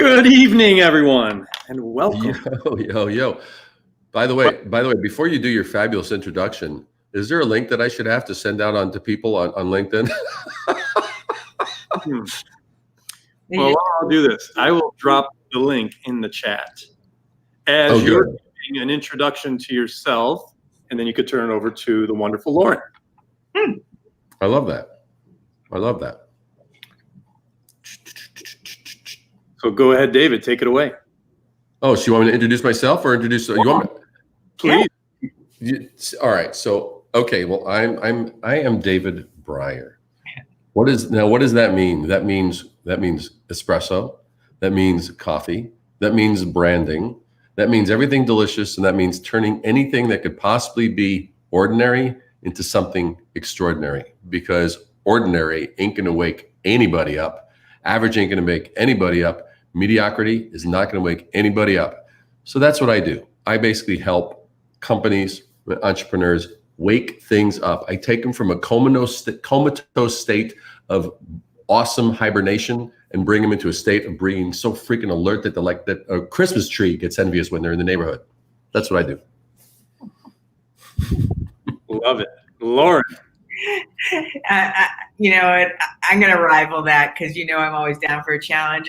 Good evening, everyone, and welcome. Yo. By the way, before you do your fabulous introduction, is there a link that I should have to send out to people on LinkedIn? Well, I'll do this. I will drop the link in the chat as you're giving an introduction to yourself, and then you could turn it over to the wonderful Lauren. I love that. So go ahead, David. Take it away. Oh, so you want me to introduce myself or introduce you? Want me? Please. All right. So well, I am David Breyer. What does that mean? That means espresso. That means coffee. That means branding. That means everything delicious, and that means turning anything that could possibly be ordinary into something extraordinary. Because ordinary ain't gonna wake anybody up. Average ain't gonna make anybody up. Mediocrity is not going to wake anybody up. So that's what I do. I basically help companies, entrepreneurs wake things up. I take them from a comatose state of awesome hibernation and bring them into a state of being so freaking alert that they're like that a Christmas tree gets envious when they're in the neighborhood. That's what I do. Love it. Lauren. I'm going to rival that because I'm always down for a challenge.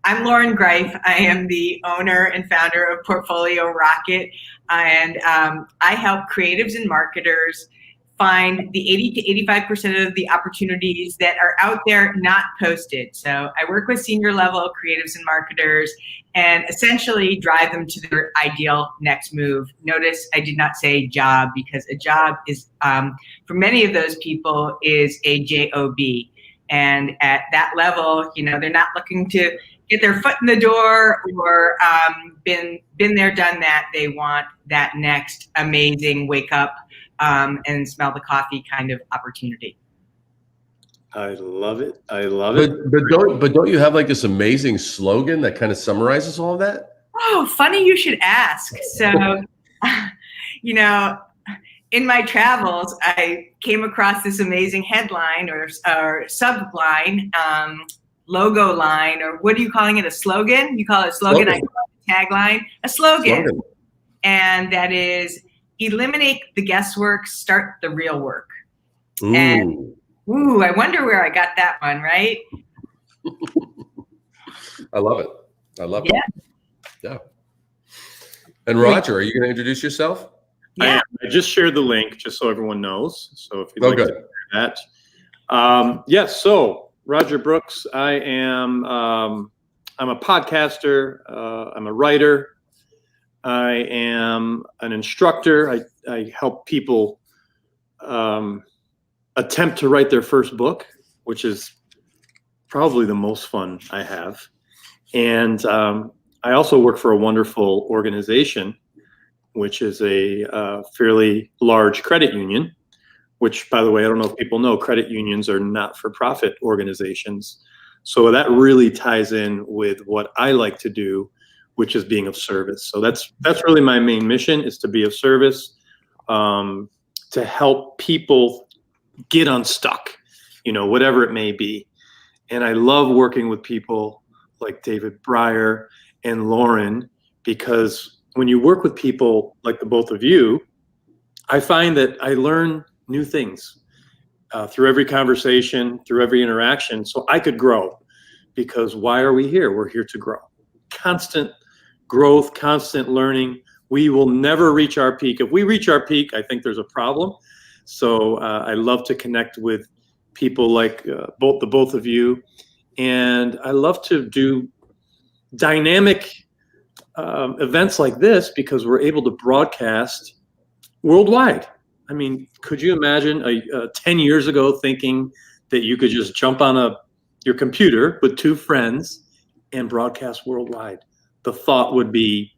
I'm Lauren Greif. I am the owner and founder of Portfolio Rocket, and I help creatives and marketers find the 80 to 85% of the opportunities that are out there not posted. So I work with senior level creatives and marketers and essentially drive them to their ideal next move. Notice I did not say job, because a job is, for many of those people, is a job. And at that level, they're not looking to get their foot in the door or been there, done that. They want that next amazing wake up and smell the coffee kind of opportunity. I love it. But don't you have like this amazing slogan that kind of summarizes all of that? Oh, funny you should ask. So, in my travels, I came across this amazing headline or subline, logo line, or what are you calling it? A slogan? You call it a slogan. I call it a tagline. A slogan. And that is, eliminate the guesswork, start the real work. Ooh. And I wonder where I got that one, right? I love it. Yeah. And Roger, are you going to introduce yourself? Yeah. I just shared the link just so everyone knows. So if you'd like to hear that. Yes. So Roger Brooks, I'm a podcaster. I'm a writer. I am an instructor. I help people attempt to write their first book, which is probably the most fun I have. And I also work for a wonderful organization, which is a fairly large credit union, which, by the way, I don't know if people know, credit unions are not-for-profit organizations. So that really ties in with what I like to do, which is being of service. So that's really my main mission, is to be of service, to help people get unstuck, whatever it may be. And I love working with people like David Breyer and Lauren, because when you work with people like the both of you, I find that I learn new things through every conversation, through every interaction, so I could grow. Because why are we here? We're here to grow. Constant growth, constant learning. We will never reach our peak. If we reach our peak, I think there's a problem. So I love to connect with people like both of you. And I love to do dynamic events like this because we're able to broadcast worldwide. I mean, could you imagine 10 years ago thinking that you could just jump on your computer with two friends and broadcast worldwide? The thought would be,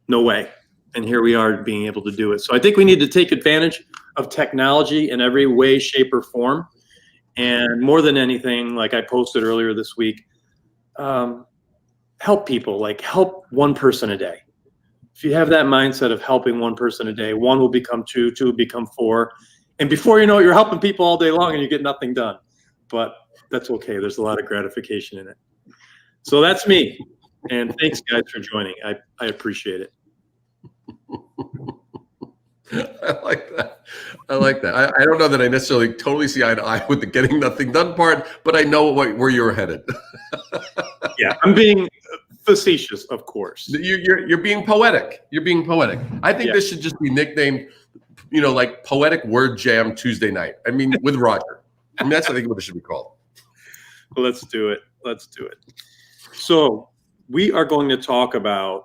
no way. And here we are being able to do it. So I think we need to take advantage of technology in every way, shape, or form. And more than anything, like I posted earlier this week, help people, like help one person a day. If you have that mindset of helping one person a day, one will become two will become four. And before you know it, you're helping people all day long and you get nothing done. But that's okay. There's a lot of gratification in it. So that's me. And thanks, guys, for joining. I appreciate it. I like that. I like that. I don't know that I necessarily totally see eye to eye with the getting nothing done part, but I know where you're headed. Yeah, I'm being facetious, of course. You're being poetic. You're being poetic. I think this should just be nicknamed, like Poetic Word Jam Tuesday night. I mean, with Roger. I mean, that's I think what it should be called. Let's do it. Let's do it. So we are going to talk about,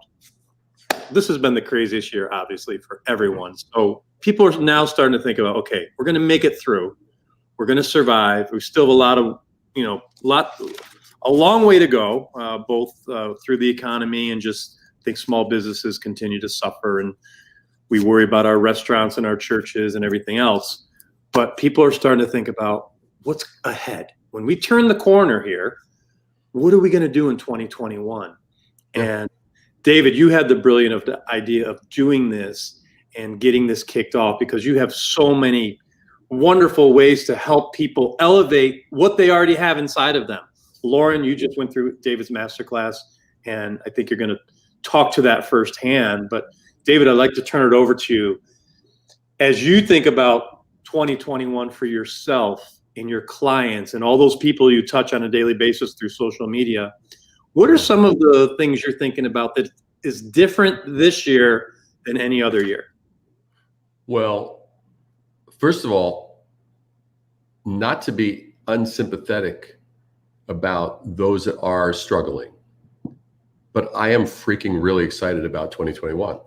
this has been the craziest year, obviously, for everyone. So people are now starting to think about, okay, we're going to make it through. We're going to survive. We still have a long way to go, both through the economy and just I think small businesses continue to suffer, and we worry about our restaurants and our churches and everything else. But people are starting to think about what's ahead. When we turn the corner here, what are we going to do in 2021? And David, you had the brilliant idea of doing this and getting this kicked off because you have so many wonderful ways to help people elevate what they already have inside of them. Lauren, you just went through David's masterclass, and I think you're going to talk to that firsthand. But David, I'd like to turn it over to you. As you think about 2021 for yourself and your clients and all those people you touch on a daily basis through social media, what are some of the things you're thinking about that is different this year than any other year? Well, first of all, not to be unsympathetic about those that are struggling, but I am freaking really excited about 2021.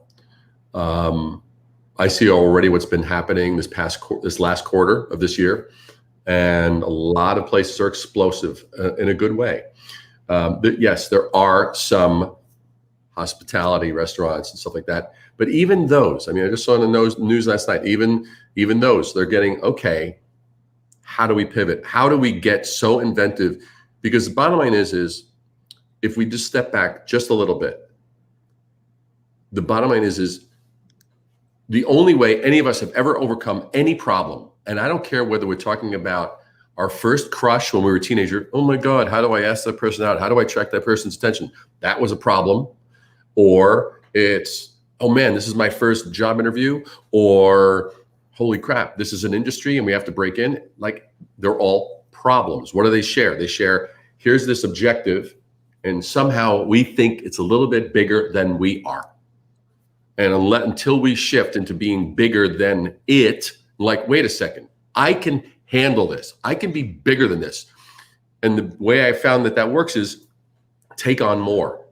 I see already what's been happening this last quarter of this year, and a lot of places are explosive in a good way. Yes, there are some hospitality restaurants and stuff like that, but even those, I mean, I just saw in the news last night, even those, they're getting, okay, how do we pivot? How do we get so inventive? Because the bottom line is if we just step back just a little bit, the bottom line is the only way any of us have ever overcome any problem, and I don't care whether we're talking about our first crush when we were a teenager. Oh my God, how do I ask that person out? How do I attract that person's attention? That was a problem. Or it's, oh man, this is my first job interview. Or holy crap, this is an industry and we have to break in. Like, they're all problems. What do they share? They share, here's this objective, and somehow we think it's a little bit bigger than we are. And until we shift into being bigger than it, like, wait a second, I can handle this. I can be bigger than this. And the way I found that works is take on more.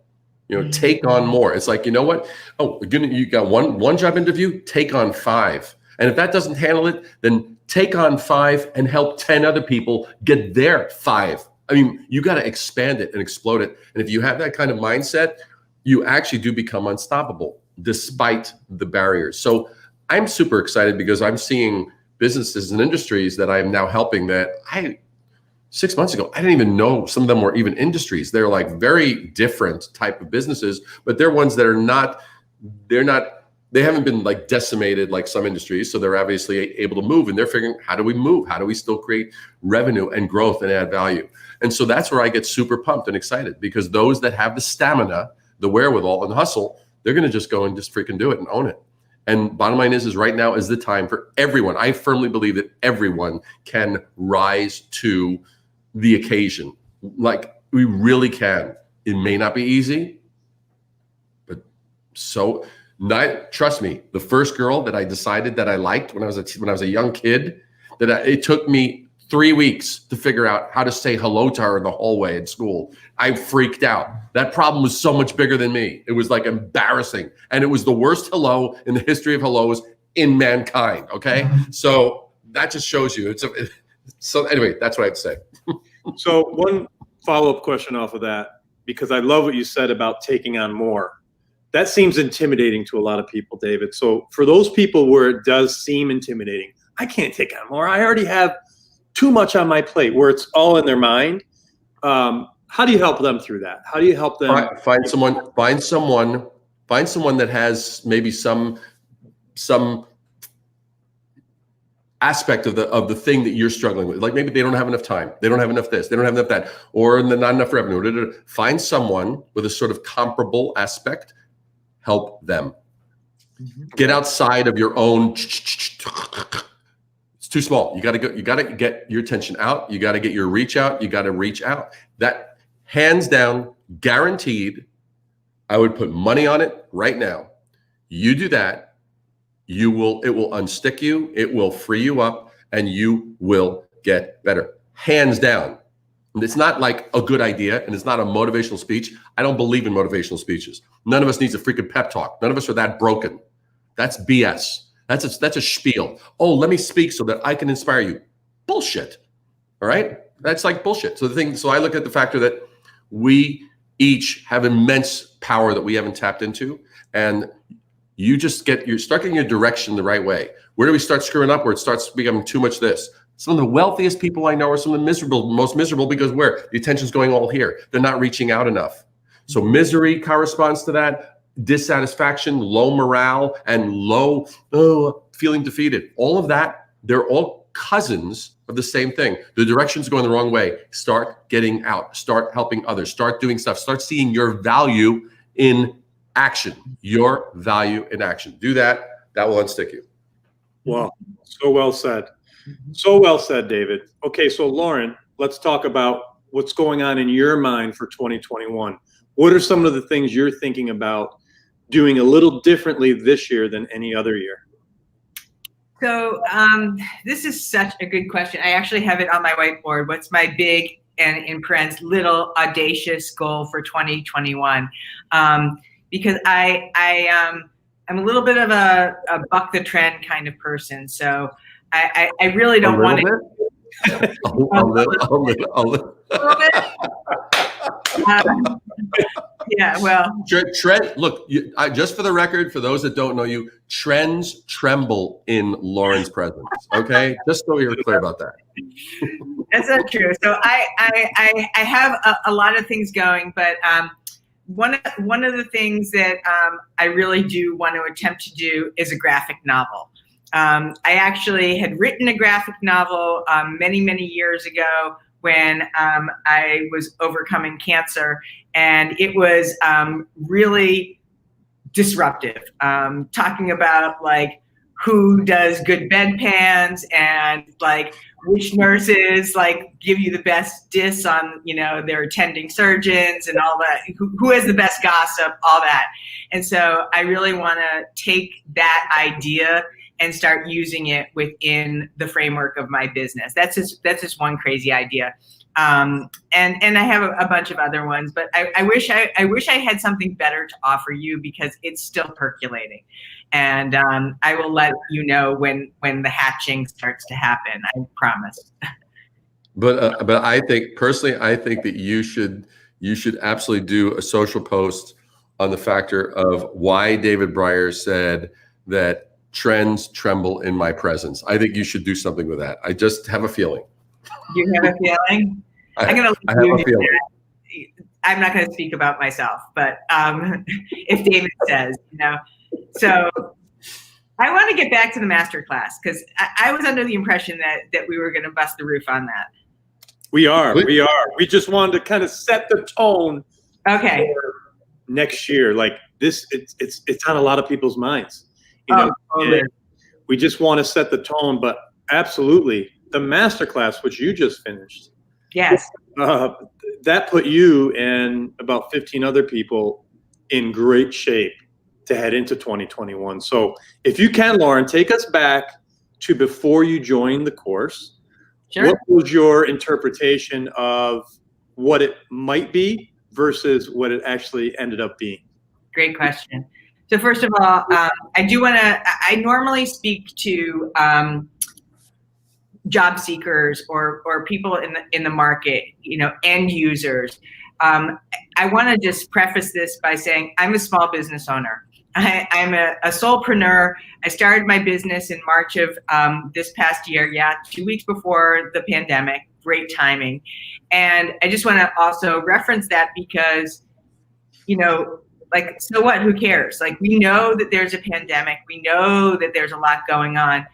Take on more. It's like, you know what? Oh, you got one job interview, take on 5. And if that doesn't handle it, then take on 5 and help 10 other people get their 5. I mean, you got to expand it and explode it. And if you have that kind of mindset, you actually do become unstoppable despite the barriers. So I'm super excited because I'm seeing businesses and industries that I am now helping that 6 months ago, I didn't even know some of them were even industries. They're like very different type of businesses, but they're ones that they haven't been like decimated like some industries. So they're obviously able to move, and they're figuring, how do we move? How do we still create revenue and growth and add value? And so that's where I get super pumped and excited, because those that have the stamina, the wherewithal and the hustle, they're going to just go and just freaking do it and own it. And bottom line is right now is the time for everyone. I firmly believe that everyone can rise to the occasion. Like, we really can. It may not be easy, but trust me, the first girl that I decided that I liked when I was a young kid, it took me 3 weeks to figure out how to say hello to her in the hallway at school. I freaked out. That problem was so much bigger than me. It was like embarrassing. And it was the worst hello in the history of hellos in mankind. Okay. So that just shows you so anyway, that's what I have to say. So one follow-up question off of that, because I love what you said about taking on more. That seems intimidating to a lot of people, David. So for those people where it does seem intimidating, I can't take on more. I already have too much on my plate, where it's all in their mind. How do you help them through that? How do you help them find someone that has maybe some aspect of the thing that you're struggling with. Like maybe they don't have enough time, they don't have enough this, they don't have enough that, or not enough revenue. Find someone with a sort of comparable aspect, help them. Get outside of your own. It's too small. You got to go. You got to get your attention out. You got to get your reach out. You got to reach out. That hands down, guaranteed. I would put money on it right now. You do that. It will unstick you, it will free you up, and you will get better. Hands down. And it's not like a good idea, and it's not a motivational speech. I don't believe in motivational speeches. None of us needs a freaking pep talk. None of us are that broken. That's BS. That's a spiel. Oh, let me speak so that I can inspire you. Bullshit. All right? That's like bullshit. So I look at the factor that we each have immense power that we haven't tapped into, and you start getting your direction the right way. Where do we start screwing up? Where it starts becoming too much this. Some of the wealthiest people I know are some of the most miserable because where? The attention's going all here. They're not reaching out enough. So misery corresponds to that, dissatisfaction, low morale, and low feeling defeated. All of that, they're all cousins of the same thing. The direction's going the wrong way. Start getting out. Start helping others. Start doing stuff. Start seeing your value in action. Your value in action. Do that. That will unstick you. Wow. So well said. So well said, David. Okay, so Lauren, let's talk about what's going on in your mind for 2021. What are some of the things you're thinking about doing a little differently this year than any other year? So this is such a good question. I actually have it on my whiteboard. What's my big and in parentheses little audacious goal for 2021? Because I'm a little bit of a buck the trend kind of person. So I really don't want to. A little. Yeah, well. Trend. Look, just for the record, for those that don't know you, trends tremble in Lauren's presence. Okay, just so you're clear about that. That's not true. So I have a lot of things going, but one of the things that I really do want to attempt to do is a graphic novel. I actually had written a graphic novel many years ago when I was overcoming cancer, and it was really disruptive. Talking about like who does good bedpans and like which nurses like give you the best diss on their attending surgeons and all that, who has the best gossip, all that. And so I really want to take that idea and start using it within the framework of my business. That's just one crazy idea. And I have a bunch of other ones, but I wish I had something better to offer you because it's still percolating. And I will let you know when the hatching starts to happen, I promise. But I think personally, that you should absolutely do a social post on the factor of why David Breyer said that trends tremble in my presence. I think you should do something with that. I just have a feeling. You have a feeling? I have a feeling. I'm not going to speak about myself, but if David says, So I want to get back to the master class because I was under the impression that we were going to bust the roof on that. We are. We just wanted to kind of set the tone. Okay. For next year, like this, it's on a lot of people's minds. Totally. We just want to set the tone, but absolutely, the masterclass, which you just finished. Yes. That put you and about 15 other people in great shape to head into 2021. So if you can, Lauren, take us back to before you joined the course. Sure. What was your interpretation of what it might be versus what it actually ended up being? Great question. So first of all, I normally speak to job seekers or people in the market, end users. I want to just preface this by saying I'm a small business owner. I'm a solopreneur. I started my business in March of this past year. 2 weeks before the pandemic. Great timing. And I just want to also reference that because, like, so what? Who cares? Like, we know that there's a pandemic. We know that there's a lot going on.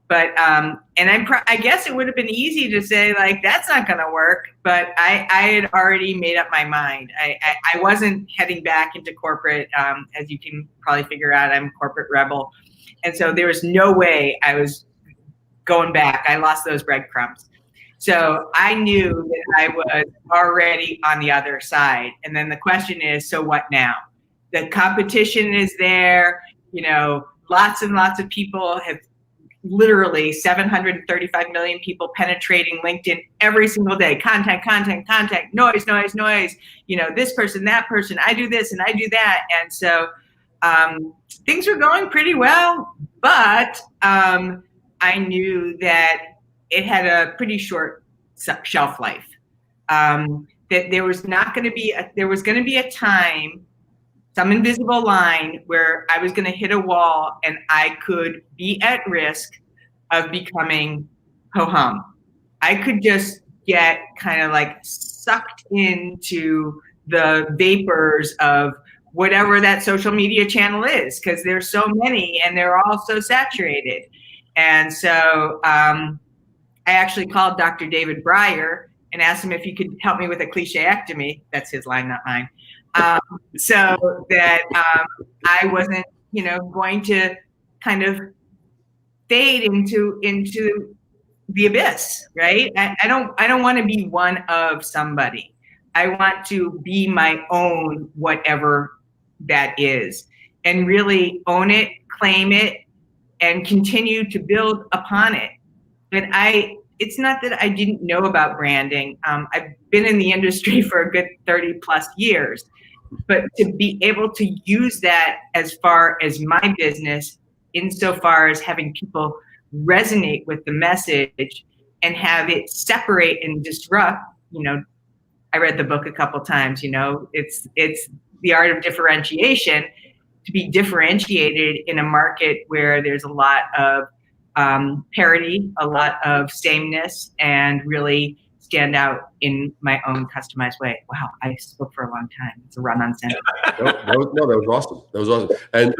But and I guess it would have been easy to say like that's not going to work. But I had already made up my mind. I wasn't heading back into corporate. As you can probably figure out, I'm a corporate rebel, and so there was no way I was going back. I lost those breadcrumbs. So I knew that I was already on the other side. And then the question is, so what now? The competition is there. You know, lots and lots of people have literally 735 million people penetrating LinkedIn every single day. Content, noise. You know, this person, that person, I do this and I do that. And so things were going pretty well, but I knew that it had a pretty short shelf life. That there was going to be a time, some invisible line, where I was going to hit a wall and I could be at risk of becoming ho-hum. I could just get kind of like sucked into the vapors of whatever that social media channel is, because there's so many and they're all so saturated. And so I actually called Dr. David Breyer and asked him if he could help me with a clicheectomy. That's his line, not mine. So that I wasn't, you know, going to kind of fade into the abyss, right? I don't want to be one of somebody. I want to be my own, whatever that is, and really own it, claim it, and continue to build upon it. And it's not that I didn't know about branding. I've been in the industry for a good 30 plus years, but to be able to use that as far as my business, insofar as having people resonate with the message and have it separate and disrupt, you know, I read the book a couple times, you know, it's the art of differentiation, to be differentiated in a market where there's a lot of parity, a lot of sameness, and really stand out in my own customized way. Wow, I spoke for a long time. It's a run-on sentence. That was awesome. That was awesome. And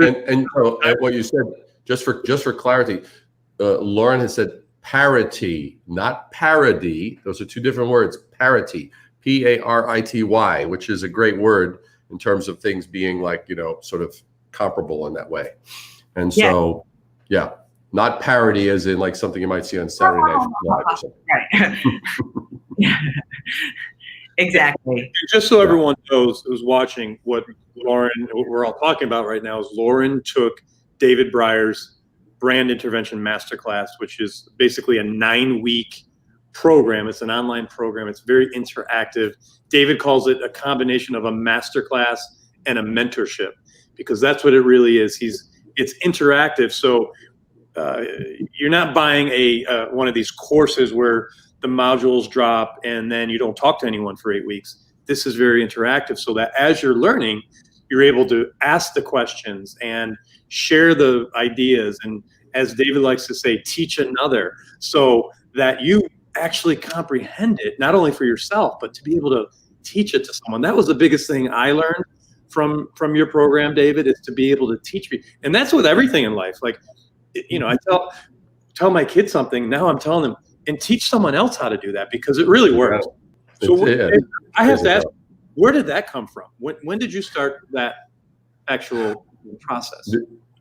what you said, just for clarity, Lauren has said parity, not parody. Those are two different words. Parity, Parity, which is a great word in terms of things being like, you know, sort of comparable in that way. And so, yeah, not parody as in like something you might see on Saturday Night Live or something. Right. Exactly. Just so everyone knows who's watching, what we're all talking about right now is Lauren took David Breyer's Brand Intervention Masterclass, which is basically a 9-week program. It's an online program. It's very interactive. David calls it a combination of a masterclass and a mentorship, because that's what it really is. It's interactive. So you're not buying one of these courses where the modules drop and then you don't talk to anyone for 8 weeks. This is very interactive, so that as you're learning, you're able to ask the questions and share the ideas. And as David likes to say, teach another, so that you actually comprehend it, not only for yourself, but to be able to teach it to someone. That was the biggest thing I learned from your program, David, is to be able to teach me. And that's with everything in life. Like, you know, I tell my kids something, now I'm telling them, and teach someone else how to do that, because it really works. So I have to ask, where did that come from? When did you start that actual process?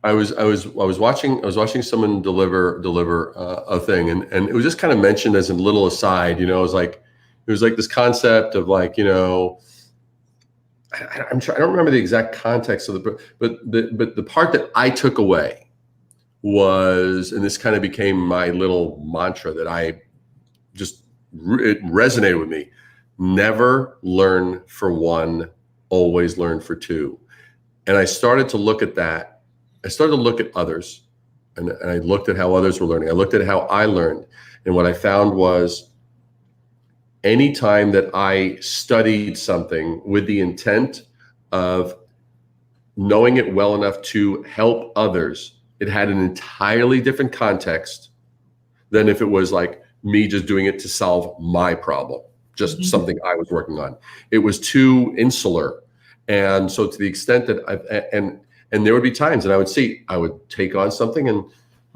I was watching someone deliver a thing, and it was just kind of mentioned as a little aside. You know, it was like this concept of like, you know, I don't remember the exact context of but the part that I took away was, and this kind of became my little mantra that it resonated with me: never learn for one, always learn for two. And I started to look at that. I started to look at others, and I looked at how others were learning. I looked at how I learned. And what I found was, anytime that I studied something with the intent of knowing it well enough to help others, it had an entirely different context than if it was like me just doing it to solve my problem, just something I was working on. It was too insular. And so to the extent that and there would be times that I would take on something and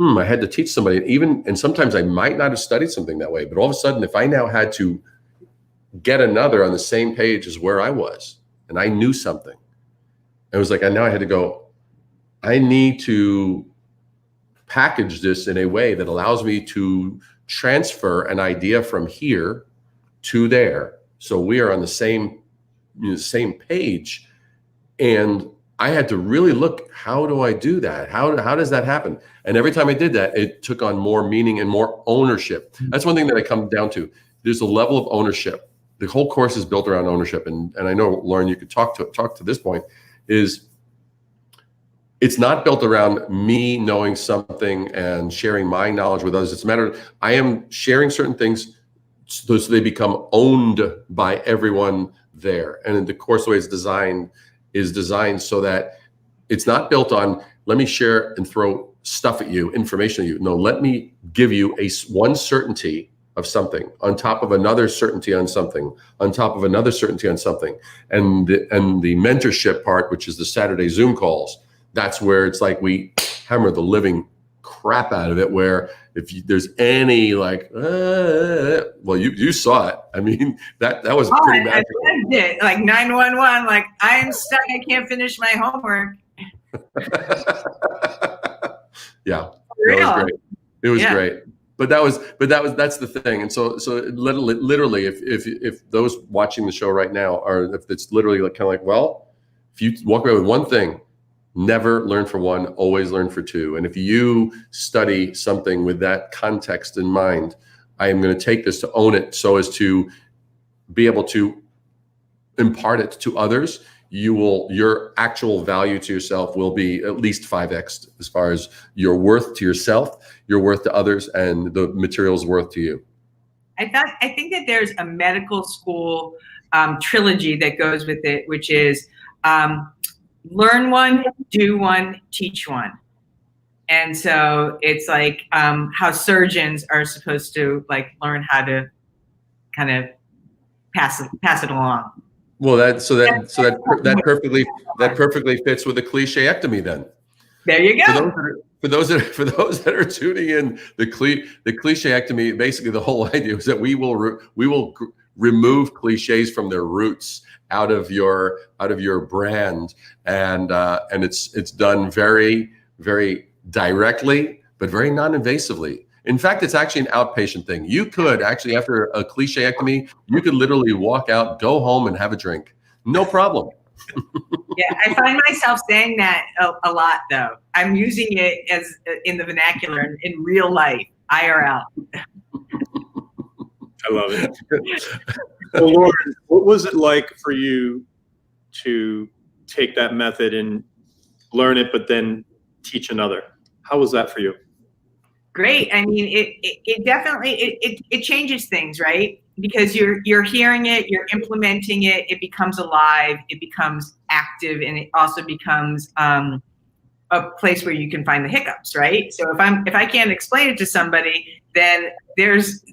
I had to teach somebody, and sometimes I might not have studied something that way, but all of a sudden, if I now had to get another on the same page as where I was, and I knew something, it was like, I had to go, I need to package this in a way that allows me to transfer an idea from here to there. So we are on the same page. And I had to really look, how do I do that? How does that happen? And every time I did that, it took on more meaning and more ownership. That's one thing that I come down to. There's a level of ownership. The whole course is built around ownership. And I know, Lauren, you could talk to this point, is it's not built around me knowing something and sharing my knowledge with others. It's a matter of, I am sharing certain things so they become owned by everyone there. And the course, the way it's designed, is designed so that it's not built on, let me share and throw stuff at you, information at you. No, let me give you one certainty of something on top of another certainty on something, on top of another certainty on something. And the mentorship part, which is the Saturday Zoom calls, that's where it's like we hammer the living crap out of it, where if there's any like, well, you saw it. I mean, that was pretty magical. I loved it. Like 911, like, I'm stuck, I can't finish my homework. Yeah, that was great. It was great. But that's the thing. And so literally, if those watching the show right now are, if it's literally like kind of like, well, if you walk away with one thing, never learn for one, always learn for two. And if you study something with that context in mind, I am going to take this to own it so as to be able to impart it to others. Your actual value to yourself will be at least 5x as far as your worth to yourself, your worth to others, and the material's worth to you. I think that there's a medical school trilogy that goes with it, which is learn one, do one, teach one. And so it's like how surgeons are supposed to like learn how to kind of pass it along. Well, that perfectly fits with the clichéectomy then. There you go. For those that are tuning in, the clichéectomy, basically the whole idea is that we will remove cliches from their roots out of your brand, and it's done very, very directly, but very non-invasively. In fact, it's actually an outpatient thing. You could actually, after a clichéectomy, you could literally walk out, go home, and have a drink. No problem. Yeah, I find myself saying that a lot, though. I'm using it as in the vernacular in real life, IRL. I love it. Well, Lauren, what was it like for you to take that method and learn it, but then teach another? How was that for you? Great. I mean, it definitely it changes things, right? Because you're hearing it, you're implementing it, it becomes alive, it becomes active, and it also becomes a place where you can find the hiccups, right? So if I can't explain it to somebody, then there's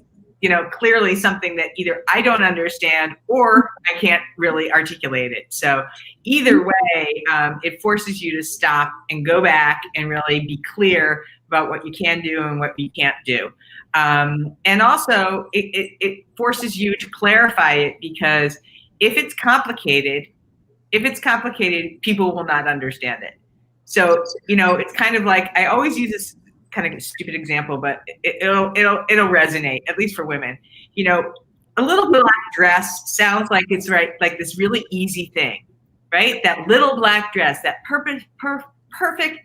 clearly something that either I don't understand or I can't really articulate it. So either way, it forces you to stop and go back and really be clear about what you can do and what you can't do. And also it forces you to clarify it, because if it's complicated, people will not understand it. So, it's kind of like, I always use this kind of a stupid example, but it'll resonate, at least for women. A little black dress sounds like it's like this really easy thing, right? That little black dress, that perfect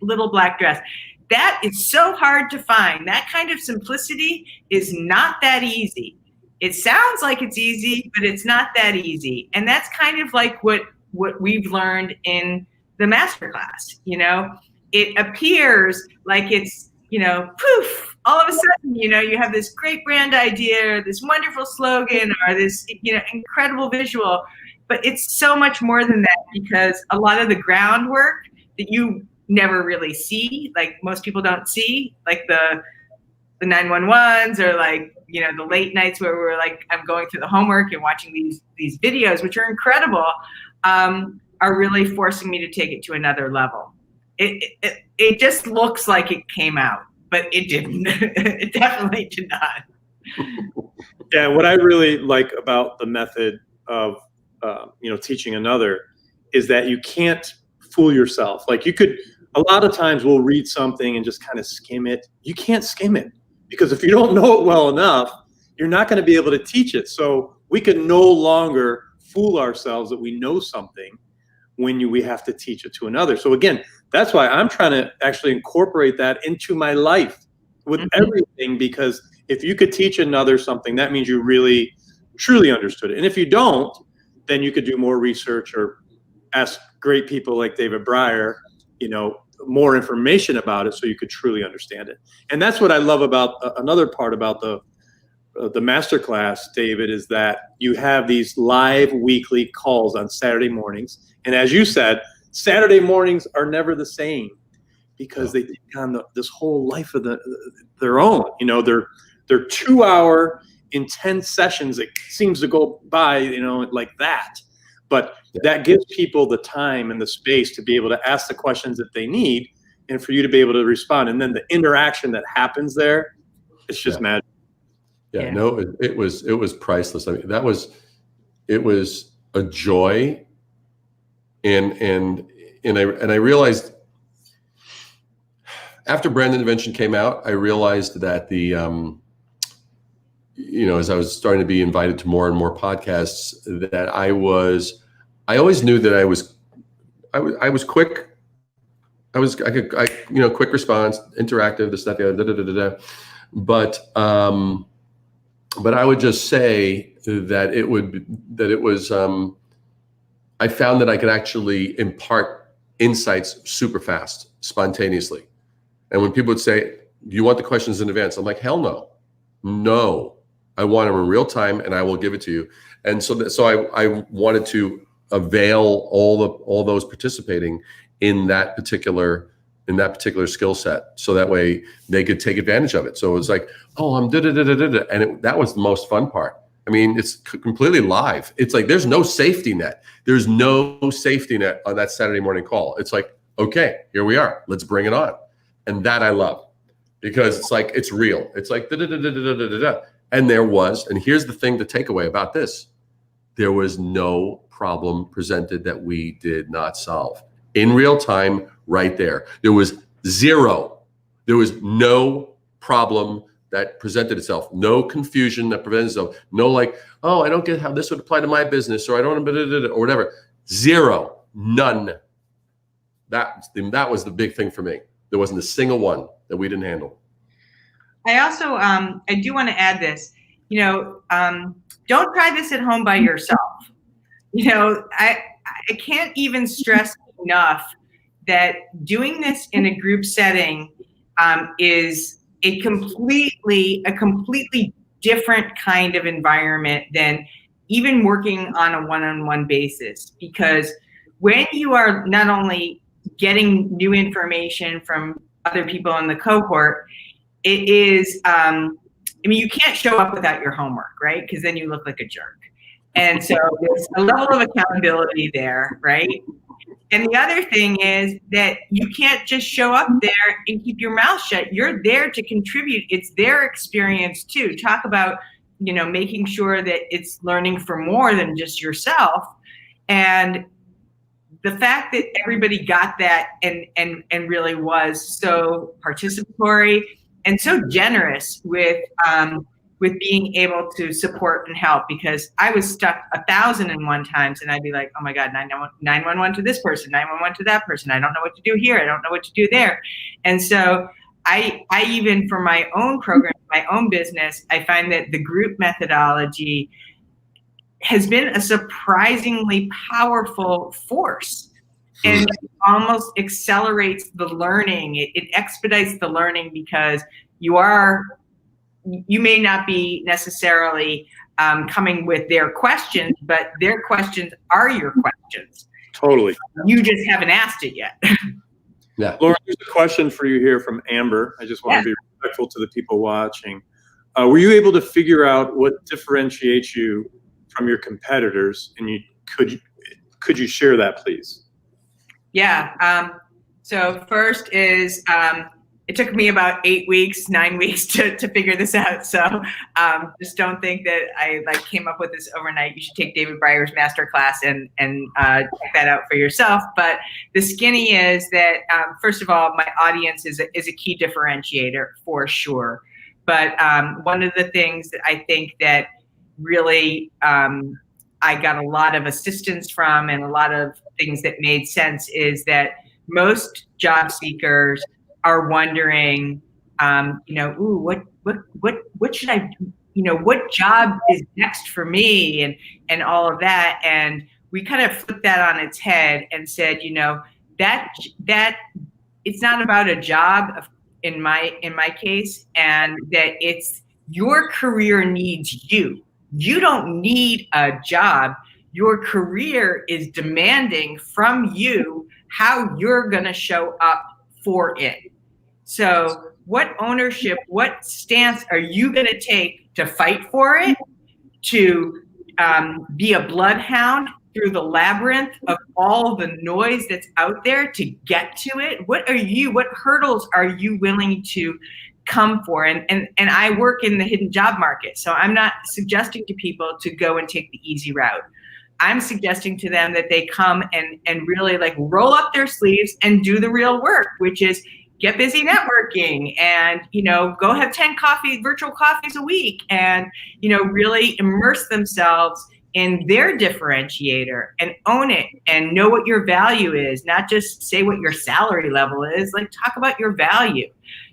little black dress. That is so hard to find. That kind of simplicity is not that easy. It sounds like it's easy, but it's not that easy. And that's kind of like what we've learned in the masterclass. It appears like it's, poof, all of a sudden, you have this great brand idea, or this wonderful slogan, or this, incredible visual, but it's so much more than that, because a lot of the groundwork that you never really see, like most people don't see, like the 911s, or like, the late nights where we're like, I'm going through the homework and watching these videos, which are incredible, are really forcing me to take it to another level. It just looks like it came out, but it didn't. It definitely did not. Yeah, what I really like about the method of teaching another is that you can't fool yourself. Like a lot of times we'll read something and just kind of skim it. You can't skim it because if you don't know it well enough, you're not going to be able to teach it. So we can no longer fool ourselves that we know something when we have to teach it to another. So again, that's why I'm trying to actually incorporate that into my life with everything, because if you could teach another something, that means you really, truly understood it. And if you don't, then you could do more research or ask great people like David Breyer, more information about it so you could truly understand it. And that's what I love about another part about the masterclass, David, is that you have these live weekly calls on Saturday mornings. And as you said, Saturday mornings are never the same because they take on this whole life of their own. They're 2-hour intense sessions. It seems to go by, like that. But that gives people the time and the space to be able to ask the questions that they need and for you to be able to respond. And then the interaction that happens there, it's just magic. Yeah, no, it was priceless. I mean, it was a joy. And I realized after Brand Intervention came out, I realized that as I was starting to be invited to more and more podcasts, that I always knew that I was quick. I quick response, interactive, this, that, the other, But I would just say that it was. I found that I could actually impart insights super fast, spontaneously. And when people would say, "Do you want the questions in advance?" I'm like, "Hell no, no! I want them in real time, and I will give it to you." And so I wanted to avail all those participating in that particular skill set, so that way they could take advantage of it. So it was like, "Oh, I'm da-da-da-da-da," and that was the most fun part. I mean, it's completely live. It's like there's no safety net. There's no safety net on that Saturday morning call. It's like, okay, here we are. Let's bring it on. And that I love, because it's like, it's real. It's like da-da-da-da-da-da-da-da. And here's the thing, the takeaway about this: there was no problem presented that we did not solve in real time right there. There was zero. There was no problem that presented itself, no confusion that presented itself, no like, oh, I don't get how this would apply to my business, or I don't, or whatever. Zero, none. That was the big thing for me. There wasn't a single one that we didn't handle. I also, I do want to add this, don't try this at home by yourself. I can't even stress enough that doing this in a group setting is a completely different kind of environment than even working on a one-on-one basis. Because when you are not only getting new information from other people in the cohort, it is, you can't show up without your homework, right? Because then you look like a jerk. And so there's a level of accountability there, right? And the other thing is that you can't just show up there and keep your mouth shut. You're there to contribute. It's their experience too. Talk about, making sure that it's learning for more than just yourself. And the fact that everybody got that and really was so participatory and so generous with being able to support and help, because I was stuck 1,001 times and I'd be like, oh my God, 911 to this person, 911 to that person. I don't know what to do here. I don't know what to do there. And so I even for my own program, my own business, I find that the group methodology has been a surprisingly powerful force, and it almost accelerates the learning. It expedites the learning because you may not be necessarily coming with their questions, but their questions are your questions. Totally. You just haven't asked it yet. Yeah. Lauren, there's a question for you here from Amber. I just want to be respectful to the people watching. Were you able to figure out what differentiates you from your competitors? And could you share that, please? Yeah. So first is it took me about 8 weeks, 9 weeks to figure this out. So just don't think that I like came up with this overnight. You should take David Breyer's masterclass and check that out for yourself. But the skinny is that, first of all, my audience is a key differentiator for sure. But one of the things that I think that really I got a lot of assistance from and a lot of things that made sense is that most job seekers are wondering, ooh, what should I, what job is next for me and all of that. And we kind of flipped that on its head and said, that it's not about a job in my case, and that it's your career needs you. You don't need a job. Your career is demanding from you how you're going to show up for it. So what ownership, what stance are you going to take to fight for it, to be a bloodhound through the labyrinth of all the noise that's out there to get to it? What hurdles are you willing to come for? And I work in the hidden job market, so I'm not suggesting to people to go and take the easy route. I'm suggesting to them that they come and really like roll up their sleeves and do the real work, which is get busy networking and, go have 10 virtual coffees a week and, really immerse themselves in their differentiator and own it and know what your value is, not just say what your salary level is, like talk about your value.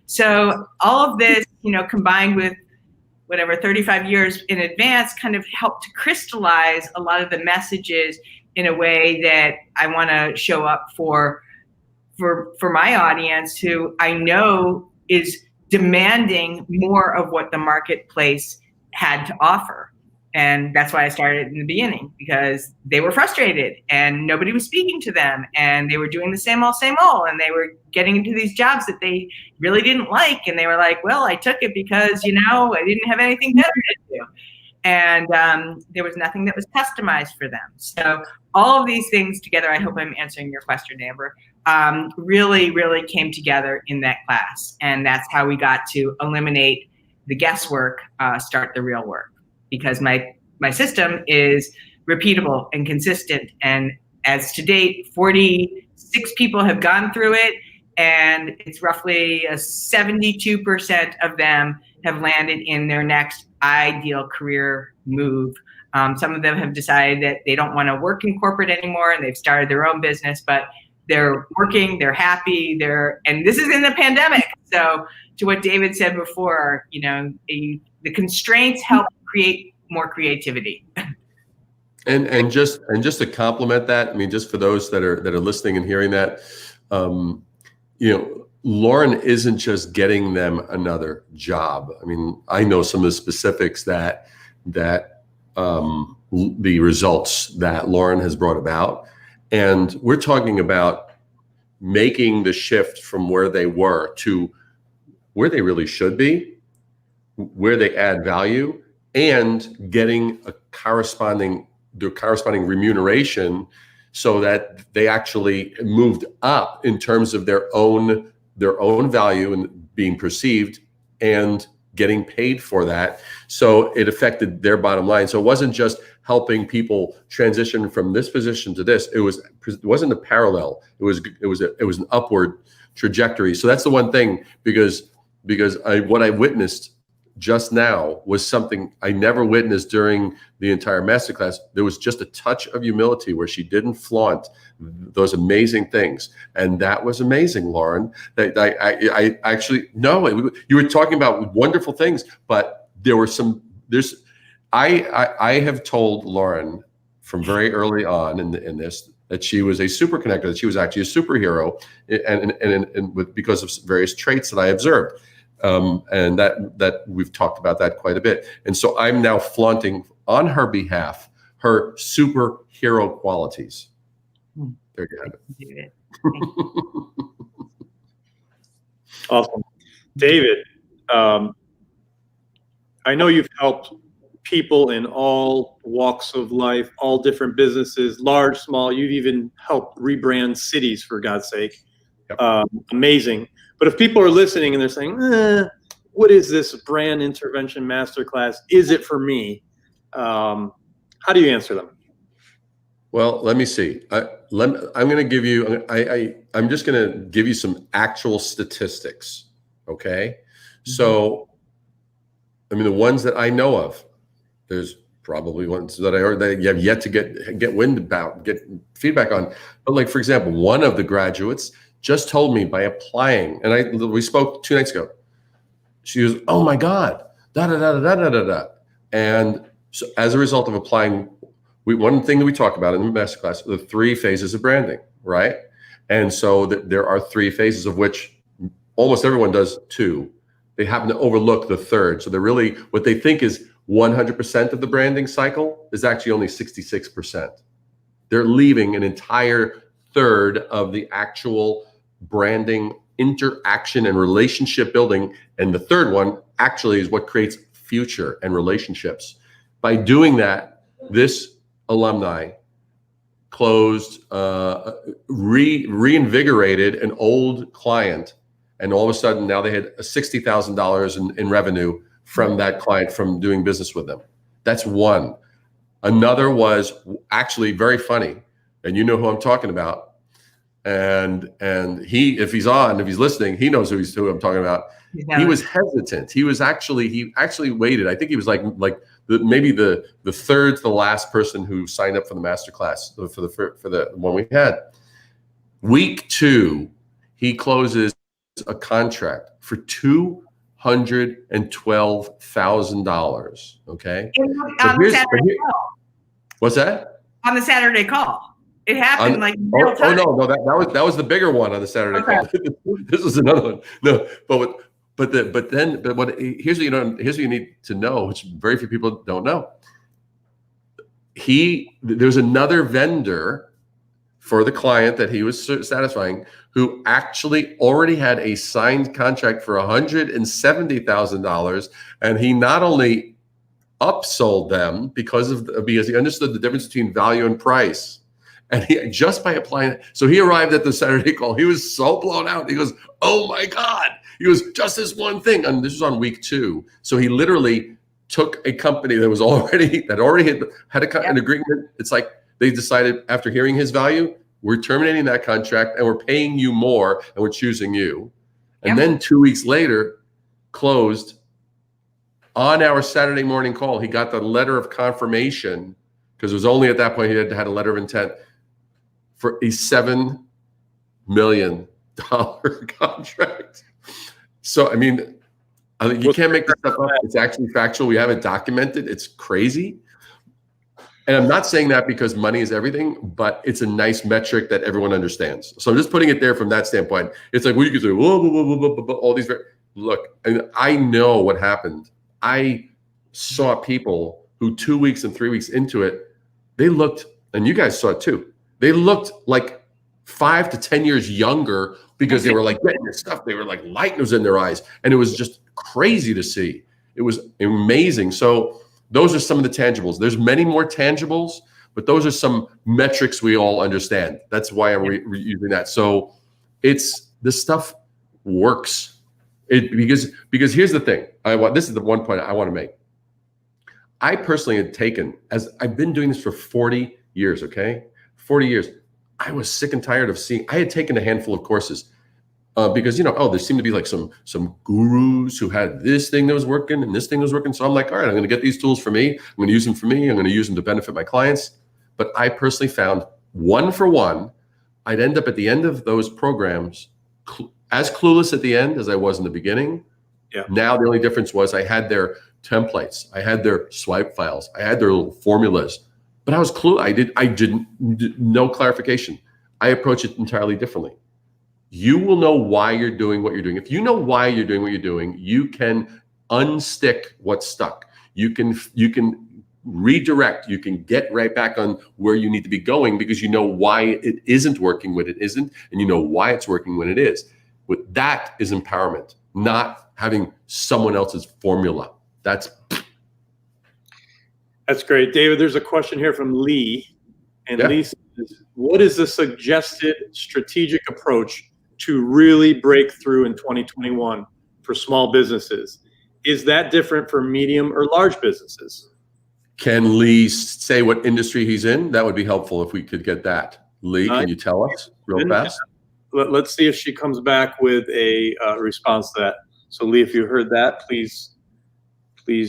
So all of this, combined with whatever 35 years in advance kind of helped to crystallize a lot of the messages in a way that I want to show up for my audience, who I know is demanding more of what the marketplace had to offer. And that's why I started in the beginning, because they were frustrated and nobody was speaking to them and they were doing the same old, and they were getting into these jobs that they really didn't like. And they were like, well, I took it because, I didn't have anything better to do. And there was nothing that was customized for them. So all of these things together, I hope I'm answering your question, Amber, really, really came together in that class. And that's how we got to eliminate the guesswork, start the real work. Because my system is repeatable and consistent. And as to date, 46 people have gone through it, and it's roughly 72% of them have landed in their next ideal career move. Some of them have decided that they don't want to work in corporate anymore, and they've started their own business, but they're working, they're happy, and this is in the pandemic. So to what David said before, the constraints help create more creativity. And just to complement that, I mean, just for those that are listening and hearing that, Lauren isn't just getting them another job. I mean, I know some of the specifics that the results that Lauren has brought about, and we're talking about making the shift from where they were to where they really should be, where they add value, and getting a corresponding remuneration so that they actually moved up in terms of their own value and being perceived and getting paid for that. So it affected their bottom line. So it wasn't just helping people transition from this position to this. It wasn't a parallel. It was an upward trajectory. So that's the one thing, because what I witnessed just now was something I never witnessed during the entire masterclass. There was just a touch of humility where she didn't flaunt those amazing things. And that was amazing, Lauren. I actually, no, you were talking about wonderful things, but I have told Lauren from very early on in this, that she was a super connector, that she was actually a superhero, and because of various traits that I observed. And that we've talked about that quite a bit. And so I'm now flaunting on her behalf her superhero qualities. There you have it. Awesome. David, I know you've helped people in all walks of life, all different businesses, large, small. You've even helped rebrand cities, for God's sake. Yep. Amazing. But if people are listening and they're saying, what is this brand intervention masterclass? Is it for me? How do you answer them? Well, let me see. I'm going to give you. I'm just going to give you some actual statistics. Okay. So, I mean, the ones that I know of, there's probably ones that I heard that you have yet to get wind about, get feedback on. But like, for example, one of the graduates just told me by applying, and we spoke 2 nights ago. She was, oh my God, da da da da da da da. And so, as a result of applying, one thing that we talk about in the masterclass, the 3 phases of branding, right? And so there are 3 phases, of which almost everyone does 2. They happen to overlook the 3rd. So they're really, what they think is 100% of the branding cycle is actually only 66%. They're leaving an entire 1/3 of the actual branding interaction and relationship building. And the 3rd one actually is what creates future and relationships. By doing that, this alumni closed, reinvigorated an old client, and all of a sudden now they had $60,000 in revenue from that client from doing business with them. That's one. Another was actually very funny, and you know who I'm talking about. And he, if he's listening, he knows who I'm talking about. He was hesitant. He actually waited. I think he was maybe the 3rd to the last person who signed up for the masterclass for the one we had. Week 2, he closes a contract for $212,000. Okay. What's that? On the Saturday call. It happened real time. Oh no, that was the bigger one on the Saturday call. This was another one. No, here's what you need to know, which very few people don't know. There's another vendor for the client that he was satisfying who actually already had a signed contract for $170,000, and he not only upsold them because he understood the difference between value and price. And he, just by applying it, so he arrived at the Saturday call. He was so blown out. He goes, "Oh my God!" He goes, "Just this one thing." And this was on week 2. So he literally took a company that was already had an agreement. It's like they decided after hearing his value, we're terminating that contract and we're paying you more and we're choosing you. And then 2 weeks later, closed on our Saturday morning call. He got the letter of confirmation, because it was only at that point he had a letter of intent for a $7 million contract. So, I mean, you can't make this stuff up. It's actually factual. We have it documented. It's crazy. And I'm not saying that because money is everything, but it's a nice metric that everyone understands. So I'm just putting it there from that standpoint. It's like, well, you could say, whoa, whoa, whoa, whoa, whoa, all these. Look, and I know what happened. I saw people who 2 weeks and 3 weeks into it, they looked, and you guys saw it too, they looked like 5 to 10 years younger because they were like getting their stuff. They were like light was in their eyes. And it was just crazy to see. It was amazing. So those are some of the tangibles. There's many more tangibles, but those are some metrics we all understand. That's why I'm using that. So this stuff works. Because here's the thing. This is the one point I want to make. I personally had I've been doing this for 40 years, okay? 40 years. I was sick and tired of I had taken a handful of courses because, there seemed to be like some gurus who had this thing that was working and this thing was working. So I'm like, all right, I'm going to get these tools for me. I'm going to use them for me. I'm going to use them to benefit my clients. But I personally found one for one, I'd end up at the end of those programs as clueless at the end as I was in the beginning. Yeah. Now the only difference was I had their templates, I had their swipe files, I had their little formulas, but I was clueless. I didn't no clarification. I approach it entirely differently. You will know why you're doing what you're doing. If you know why you're doing what you're doing, you can unstick what's stuck. You can redirect. You can get right back on where you need to be going because you know why it isn't working when it isn't, and you know why it's working when it is. That is empowerment, not having someone else's formula. That's great. David, there's a question here from Lee. And Lee says, what is the suggested strategic approach to really break through in 2021 for small businesses. Is that different for medium or large businesses? Can Lee say what industry he's in? That would be helpful if we could get that. Lee, can you tell us real fast? Let's see if she comes back with a response to that. So Lee, if you heard that, please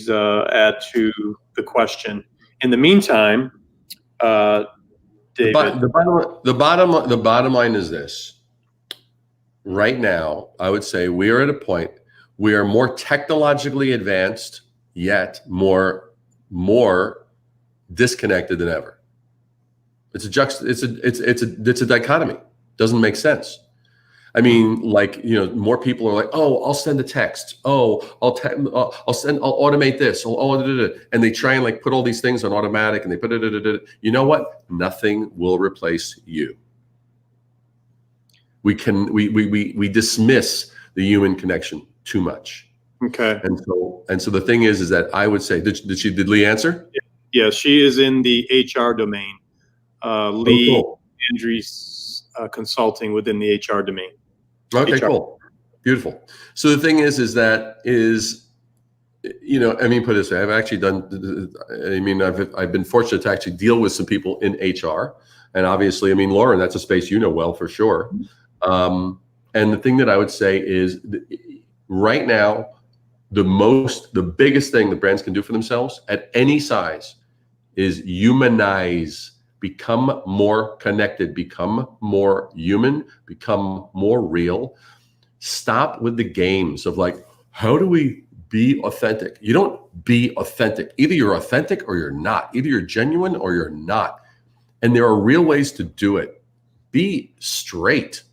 add to the question. In the meantime, David. The bottom line is this. Right now, I would say we are at a point, we are more technologically advanced, yet more disconnected than ever. It's a dichotomy. Doesn't make sense. I mean, like, more people are like, oh, I'll send a text. Oh, I'll automate this. And they try and like put all these things on automatic, and they put it. You know what? Nothing will replace you. We dismiss the human connection too much. Okay. And so the thing is that I would say, did Lee answer? Yeah, she is in the HR domain. Lee cool. Andrews consulting within the HR domain. Okay, HR. cool. Beautiful. So the thing is put it this way, I've actually I've been fortunate to actually deal with some people in HR. And obviously, Lauren, that's a space well for sure. And the thing that I would say is right now, the biggest thing that brands can do for themselves at any size is humanize. Become more connected, become more human, become more real. Stop with the games of like, how do we be authentic? You don't be authentic. Either you're authentic or you're not. Either you're genuine or you're not. And there are real ways to do it. Be straight.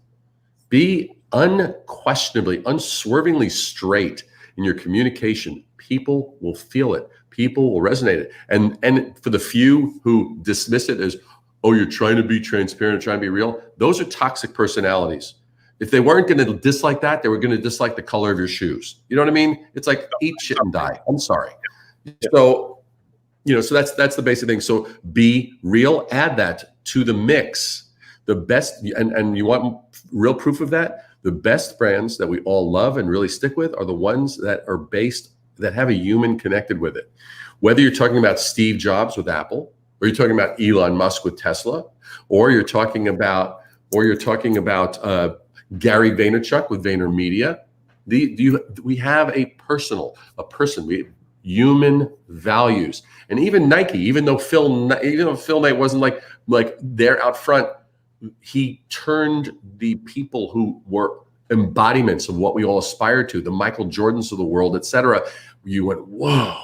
Be unquestionably, unswervingly straight in your communication. People will feel it. People will resonate it. And for the few who dismiss it as, oh, you're trying to be transparent, trying to be real, those are toxic personalities. If they weren't going to dislike that, they were going to dislike the color of your shoes. You know what I mean? It's like eat shit and die. I'm sorry. So, so that's the basic thing. So be real, add that to the mix. The best, and you want real proof of that? The best brands that we all love and really stick with are the ones that are that have a human connected with it. Whether you're talking about Steve Jobs with Apple, or you're talking about Elon Musk with Tesla, or you're talking about Gary Vaynerchuk with VaynerMedia, we have a person, human values. And even Nike, even though Phil Knight wasn't like there out front, he turned the people who were embodiments of what we all aspire to, the Michael Jordans of the world, et cetera. You went, whoa.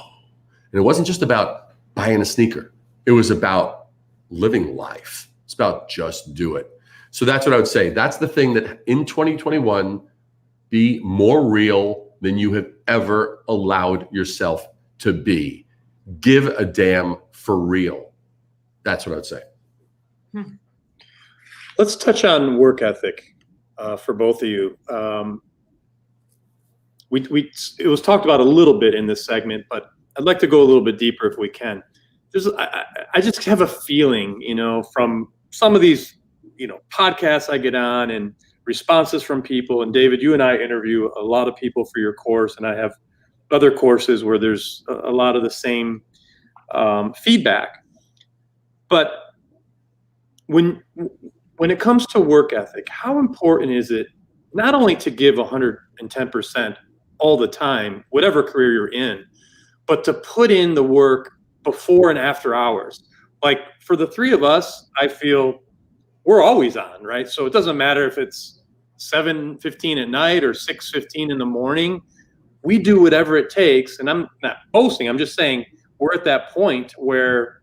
And it wasn't just about buying a sneaker. It was about living life. It's about just do it. So that's what I would say. That's the thing that in 2021, be more real than you have ever allowed yourself to be. Give a damn for real. That's what I would say. Let's touch on work ethic for both of you. It was talked about a little bit in this segment, but I'd like to go a little bit deeper if we can. I just have a feeling, from some of these, podcasts I get on and responses from people. And David, you and I interview a lot of people for your course, and I have other courses where there's a lot of the same feedback. But when it comes to work ethic, how important is it not only to give 110% all the time, whatever career you're in, but to put in the work before and after hours? Like for the three of us, I feel we're always on, right? So it doesn't matter if it's 7:15 at night or 6:15 in the morning. We do whatever it takes. And I'm not boasting. I'm just saying we're at that point where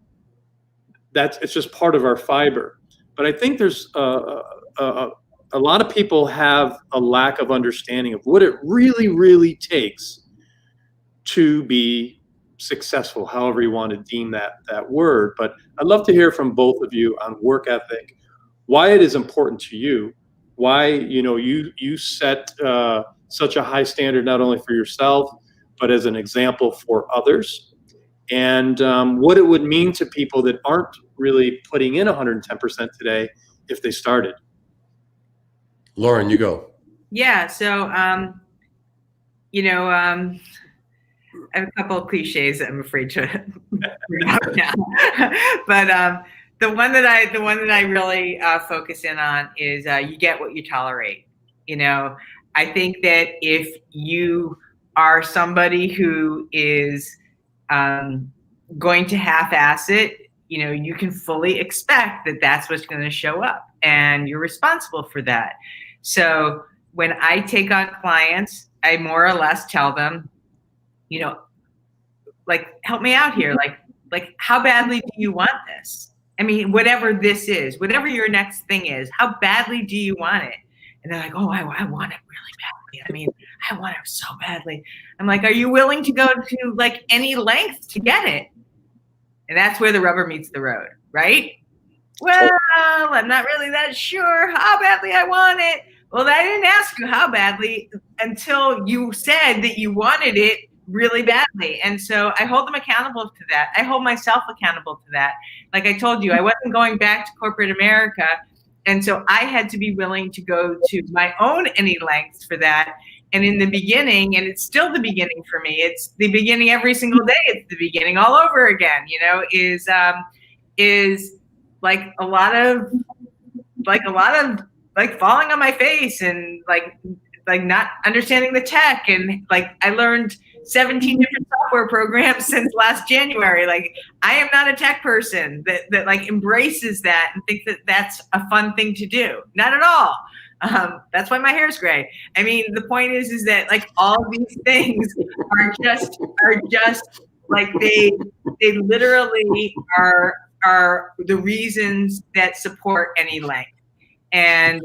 it's just part of our fiber. But I think there's a lot of people have a lack of understanding of what it really, really takes to be successful, however you want to deem that word. But I'd love to hear from both of you on work ethic, why it is important to you, why you set such a high standard not only for yourself but as an example for others, and what it would mean to people that aren't really putting in 110% today if they started. Lauren, you go. Yeah. So, I have a couple of cliches that I'm afraid to bring out now. But the one that I really focus in on is you get what you tolerate. I think that if you are somebody who is going to half-ass it, you can fully expect that that's what's going to show up, and you're responsible for that. So when I take on clients, I more or less tell them, like, help me out here. Like, how badly do you want this? I mean, whatever this is, whatever your next thing is, how badly do you want it? And they're like, oh, I want it really badly. I mean, I want it so badly. I'm like, are you willing to go to like any length to get it? And that's where the rubber meets the road, right? Well, I'm not really that sure how badly I want it. Well, I didn't ask you how badly until you said that you wanted it really badly. And so I hold them accountable to that. I hold myself accountable to that. Like I told you, I wasn't going back to corporate America. And so I had to be willing to go to my own any lengths for that. And in the beginning, and it's still the beginning for me, it's the beginning every single day. It's the beginning all over again, is like a lot of falling on my face and like not understanding the tech. And like I learned 17 different software programs since last January. Like I am not a tech person that like embraces that and thinks that that's a fun thing to do. Not at all. That's why my hair's gray. I mean, the point is that like all these things are just like they literally are the reasons that support any length. And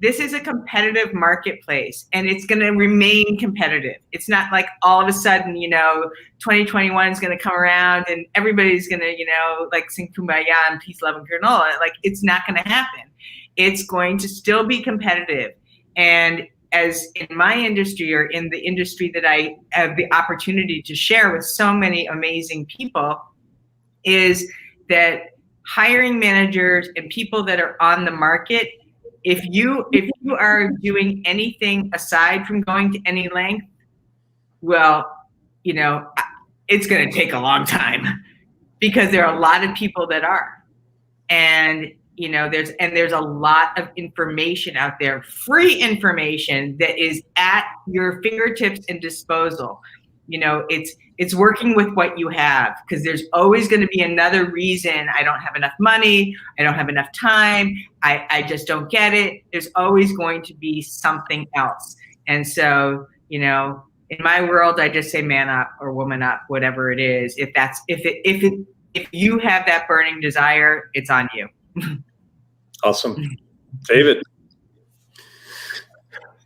this is a competitive marketplace, and it's going to remain competitive. It's not like all of a sudden, 2021 is going to come around and everybody's going to, like sing Kumbaya and peace, love, and granola. Like it's not going to happen. It's going to still be competitive. And as in my industry, or in the industry that I have the opportunity to share with so many amazing people, is that hiring managers and people that are on the market, if you are doing anything aside from going to any length, well, it's going to take a long time, because there are a lot of people that are. And there's a lot of information out there, free information that is at your fingertips and disposal. It's working with what you have, because there's always going to be another reason. I don't have enough money. I don't have enough time. I just don't get it. There's always going to be something else. And so, in my world, I just say man up or woman up, whatever it is. If you have that burning desire, it's on you. Awesome. David.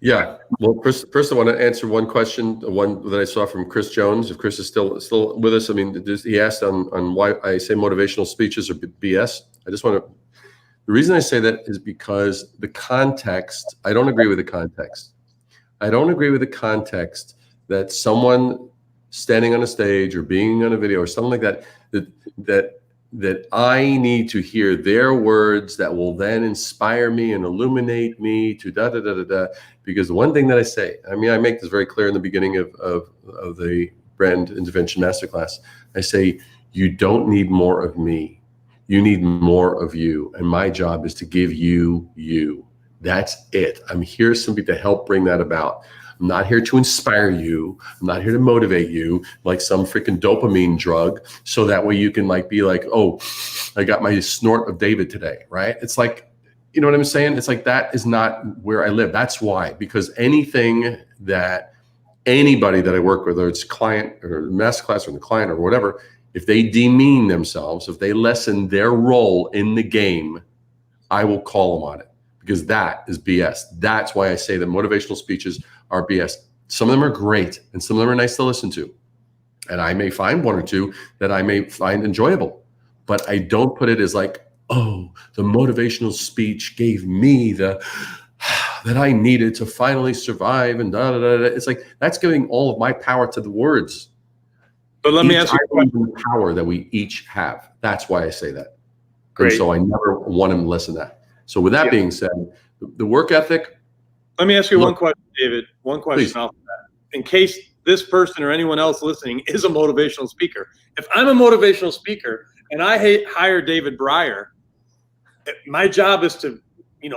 Yeah. Well, first I want to answer one question, one that I saw from Chris Jones. If Chris is still with us, I mean, he asked on why I say motivational speeches are BS. The reason I say that is because the context, I don't agree with the context. I don't agree with the context that someone standing on a stage or being on a video or something like that I need to hear their words that will then inspire me and illuminate me to da da da da da. Because the one thing that I say, I mean, I make this very clear in the beginning of the brand intervention masterclass. I say, you don't need more of me. You need more of you. And my job is to give you you. That's it. I'm here simply to help bring that about. I'm not here to inspire you. I'm not here to motivate you like some freaking dopamine drug, so that way you can be like, oh, I got my snort of David today, right? It's like, you know what I'm saying? It's like, that is not where I live. That's why, because anything that anybody that I work with, whether it's client or masterclass or the client or whatever, if they demean themselves, if they lessen their role in the game, I will call them on it, because that is BS. That's why I say that motivational speeches are BS. Some of them are great and some of them are nice to listen to. And I may find one or two that I may find enjoyable, but I don't put it as like, oh, the motivational speech gave me the that I needed to finally survive and da da da da. It's like, that's giving all of my power to the words. But let me ask you the power that we each have. That's why I say that. Great. And so I never want them to listen to that. So with that being said, the work ethic, Let me ask you one Look, question, David. One question please. off of that. In case this person or anyone else listening is a motivational speaker. If I'm a motivational speaker and I hire David Breyer, my job is to,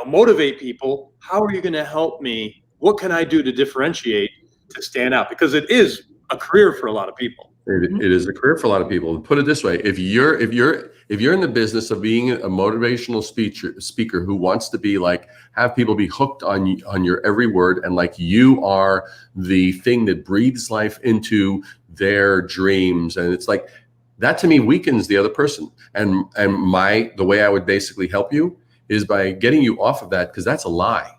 motivate people. How are you going to help me? What can I do to differentiate, to stand out? Because it is a career for a lot of people. It is a career for a lot of people. Put it this way: if you're in the business of being a motivational speaker who wants to be like, have people be hooked on your every word, and like you are the thing that breathes life into their dreams, and it's like that, to me, weakens the other person. And the way I would basically help you is by getting you off of that, because that's a lie.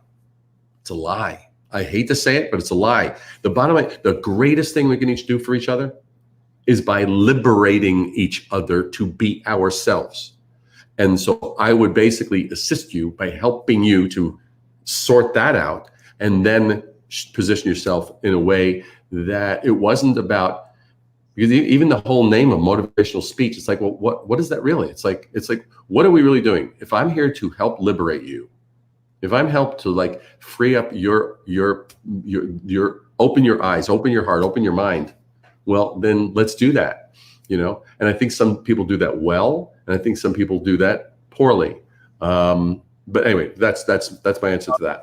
It's a lie. I hate to say it, but it's a lie. The bottom line, the greatest thing we can each do for each other is by liberating each other to be ourselves. And so I would basically assist you by helping you to sort that out, and then position yourself in a way that it wasn't about, because even the whole name of motivational speech, it's like, well, what is that really? It's like, what are we really doing? If I'm here to help liberate you, if I'm helped to like free up your open your eyes, open your heart, open your mind, well, then let's do that, And I think some people do that well, and I think some people do that poorly. But anyway, that's my answer to that.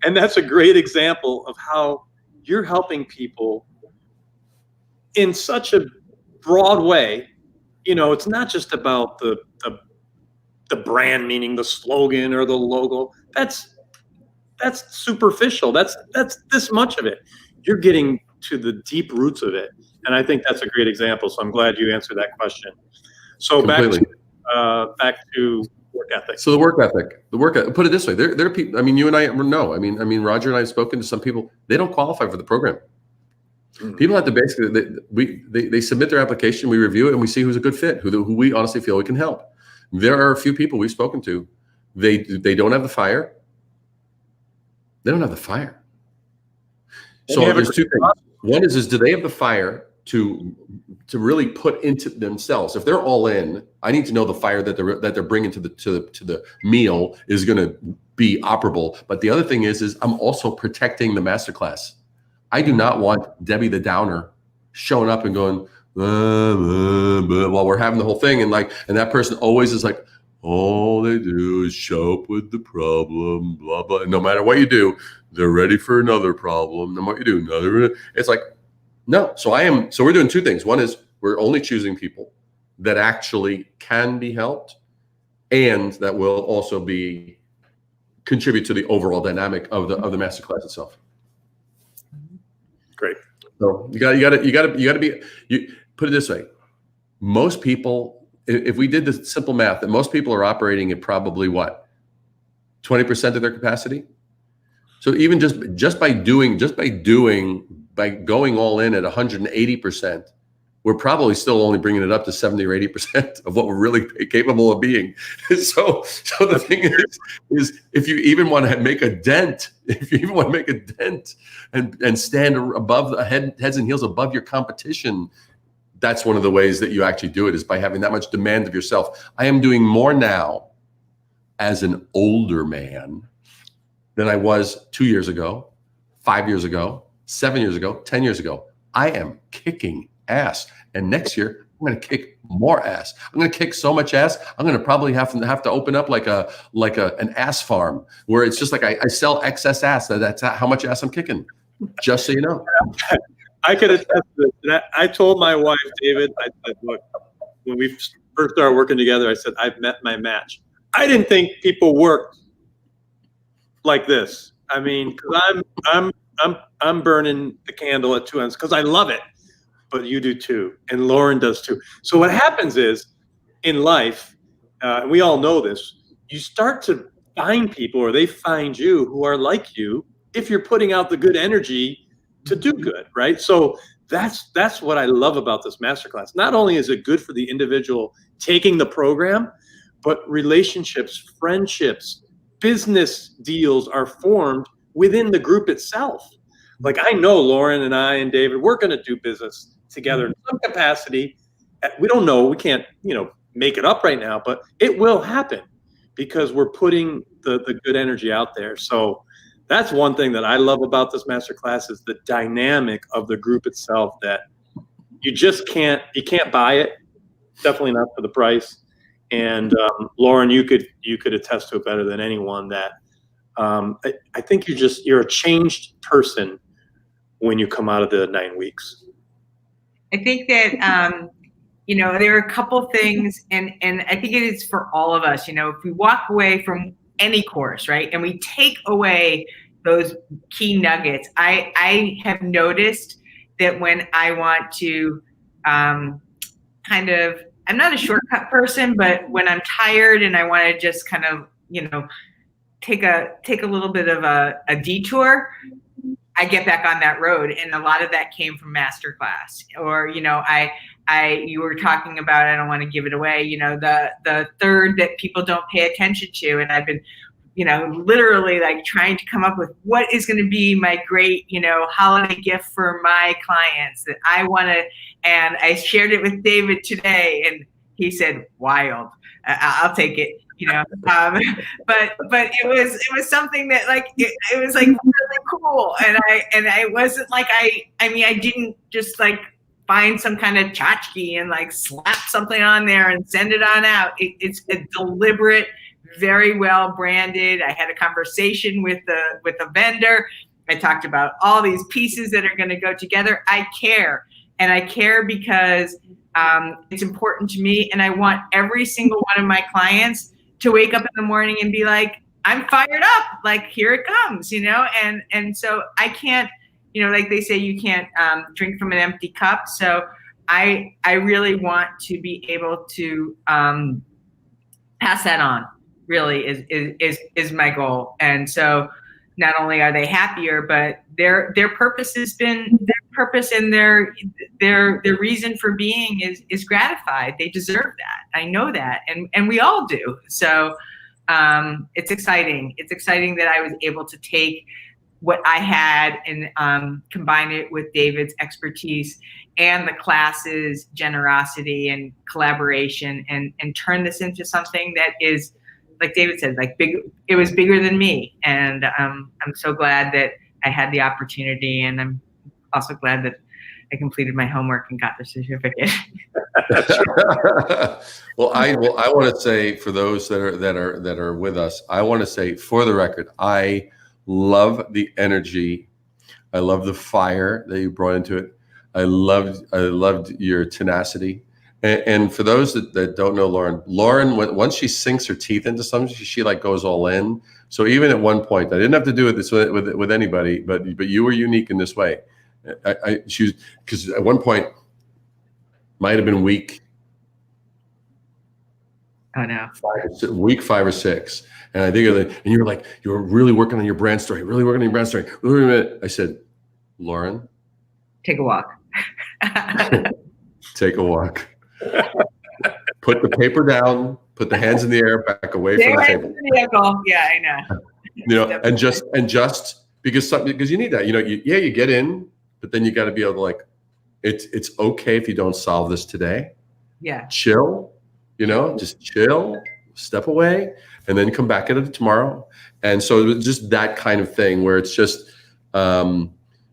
And that's a great example of how you're helping people in such a broad way. It's not just about the brand, meaning the slogan or the logo. That's superficial. That's this much of it. You're getting to the deep roots of it. And I think that's a great example. So I'm glad you answered that question. So Completely. back to work ethic. So the work ethic, put it this way, there are people, you and I know, Roger and I have spoken to some people, they don't qualify for the program. People have to basically, they submit their application, we review it, and we see who's a good fit, who we honestly feel we can help. There are a few people we've spoken to, they don't have the fire. They don't have the fire. So there's two things. One is do they have the fire to really put into themselves? If they're all in, I need to know the fire that they're bringing to the meal is going to be operable. But the other thing is I'm also protecting the masterclass. I do not want Debbie the Downer showing up and going while we're having the whole thing, and that person always is like, all they do is show up with the problem, blah blah. And no matter what you do, they're ready for another problem. No matter what you do, another. It's like, no. So we're doing two things. One is we're only choosing people that actually can be helped, and that will also contribute to the overall dynamic of the masterclass itself. Great. So you got to be. Put it this way: most people, if we did the simple math, that most people are operating at probably what, 20% of their capacity. So even just by going all in at 180%, we're probably still only bringing it up to 70 or 80% of what we're really capable of being. So the thing is if you even want to make a dent, and stand above the heads and heels above your competition, that's one of the ways that you actually do it, is by having that much demand of yourself. I am doing more now as an older man than I was 2 years ago, 5 years ago, 7 years ago, 10 years ago. I am kicking ass. And next year, I'm going to kick more ass. I'm going to kick so much ass, I'm going to probably have to open up like an ass farm, where it's just like I sell excess ass. That's how much ass I'm kicking, just so you know. I could attest to that. I told my wife, David, I said, look, when we first started working together, I said, I've met my match. I didn't think people worked like this. I mean, because I'm burning the candle at two ends because I love it, but you do too, and Lauren does too. So what happens is, in life, and we all know this, you start to find people, or they find you, who are like you, if you're putting out the good energy to do good, right? So that's what I love about this masterclass. Not only is it good for the individual taking the program, but relationships, friendships, business deals are formed within the group itself. Like, I know Lauren and I and David, we're going to do business together in some capacity. We don't know, we can't, make it up right now, but it will happen because we're putting the good energy out there. So that's one thing that I love about this masterclass is the dynamic of the group itself, that you can't buy it. Definitely not for the price. And Lauren, you could attest to it better than anyone that I think you're a changed person when you come out of the 9 weeks. I think that there are a couple things, and I think it is for all of us. If we walk away from any course, right, and we take away those key nuggets, I have noticed that when I want to I'm not a shortcut person, but when I'm tired and I want to just kind of, take a little bit of a detour, I get back on that road. And a lot of that came from masterclass. Or, you were talking about, I don't want to give it away, the third that people don't pay attention to. And I've been, literally like trying to come up with what is going to be my great, holiday gift for my clients that I want to, and I shared it with David today and he said, wild. I'll take it, but it was something that like, it was like really cool. And I wasn't like, I didn't just like find some kind of tchotchke and like slap something on there and send it on out. It's a deliberate, very well branded. I had a conversation with a vendor. I talked about all these pieces that are going to go together. I care, and I care because it's important to me, and I want every single one of my clients to wake up in the morning and be like, I'm fired up, like here it comes, and so I can't, like they say, you can't drink from an empty cup. So I really want to be able to pass that on. Really is my goal. And so not only are they happier, but their purpose has been, their purpose and their reason for being is gratified. They deserve that. I know that. And we all do. So it's exciting. It's exciting that I was able to take what I had and combine it with David's expertise and the class's generosity and collaboration and turn this into something that is, like David said, like big. It was bigger than me, and I'm so glad that I had the opportunity, and I'm also glad that I completed my homework and got the certificate. Well, I want to say for those that are with us, I want to say for the record, I love the energy, I love the fire that you brought into it. I loved your tenacity. And for those that don't know Lauren, once she sinks her teeth into something, she like goes all in. So even at one point, I didn't have to do this with anybody, but you were unique in this way. Because at one point, might have been week. Oh no. Week 5 or 6, and I think and you were like, you were really working on your brand story, I said, Lauren, take a walk. Take a walk. Put the paper down, put the hands in the air, back away from the table. Yeah, I know. And just because you need that. You get in, but then you got to be able to like, it's okay if you don't solve this today. Yeah. Chill, just chill, step away, and then come back at it tomorrow. And so it was just that kind of thing where it's just, but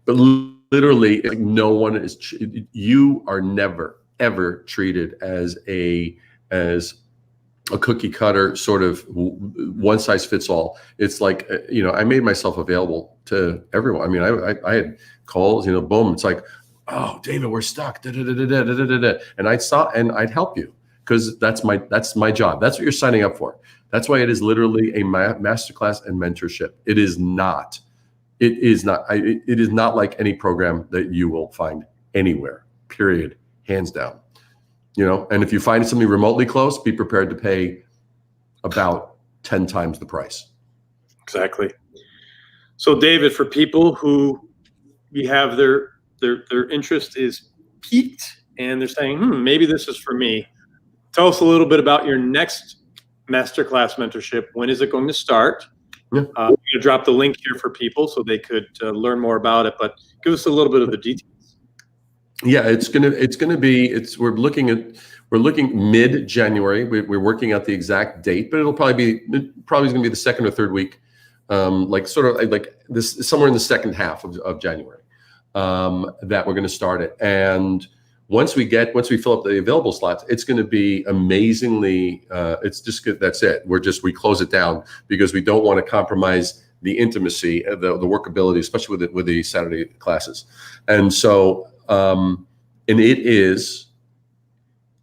literally, like no one is. You are never ever treated as a cookie cutter sort of one size fits all. It's like, I made myself available to everyone. I mean, I had calls, boom. It's like, oh, David, we're stuck. And I'd help you because that's my job. That's what you're signing up for. That's why it is literally a masterclass and mentorship. It is not like any program that you will find anywhere, period. Hands down, and if you find something remotely close, be prepared to pay about 10 times the price. Exactly. So David, for people who you have their interest is piqued and they're saying, maybe this is for me. Tell us a little bit about your next masterclass mentorship. When is it going to start? Yeah. I'm going to drop the link here for people so they could learn more about it, but give us a little bit of the details. Yeah, we're looking mid-January. We're working out the exact date, but it'll probably going to be the second or third week like sort of like this somewhere in the second half of January, that we're going to start it. And once we fill up the available slots, it's going to be amazingly, it's just good. That's it. We close it down because we don't want to compromise the intimacy, the workability, especially with the Saturday classes. And so, and it is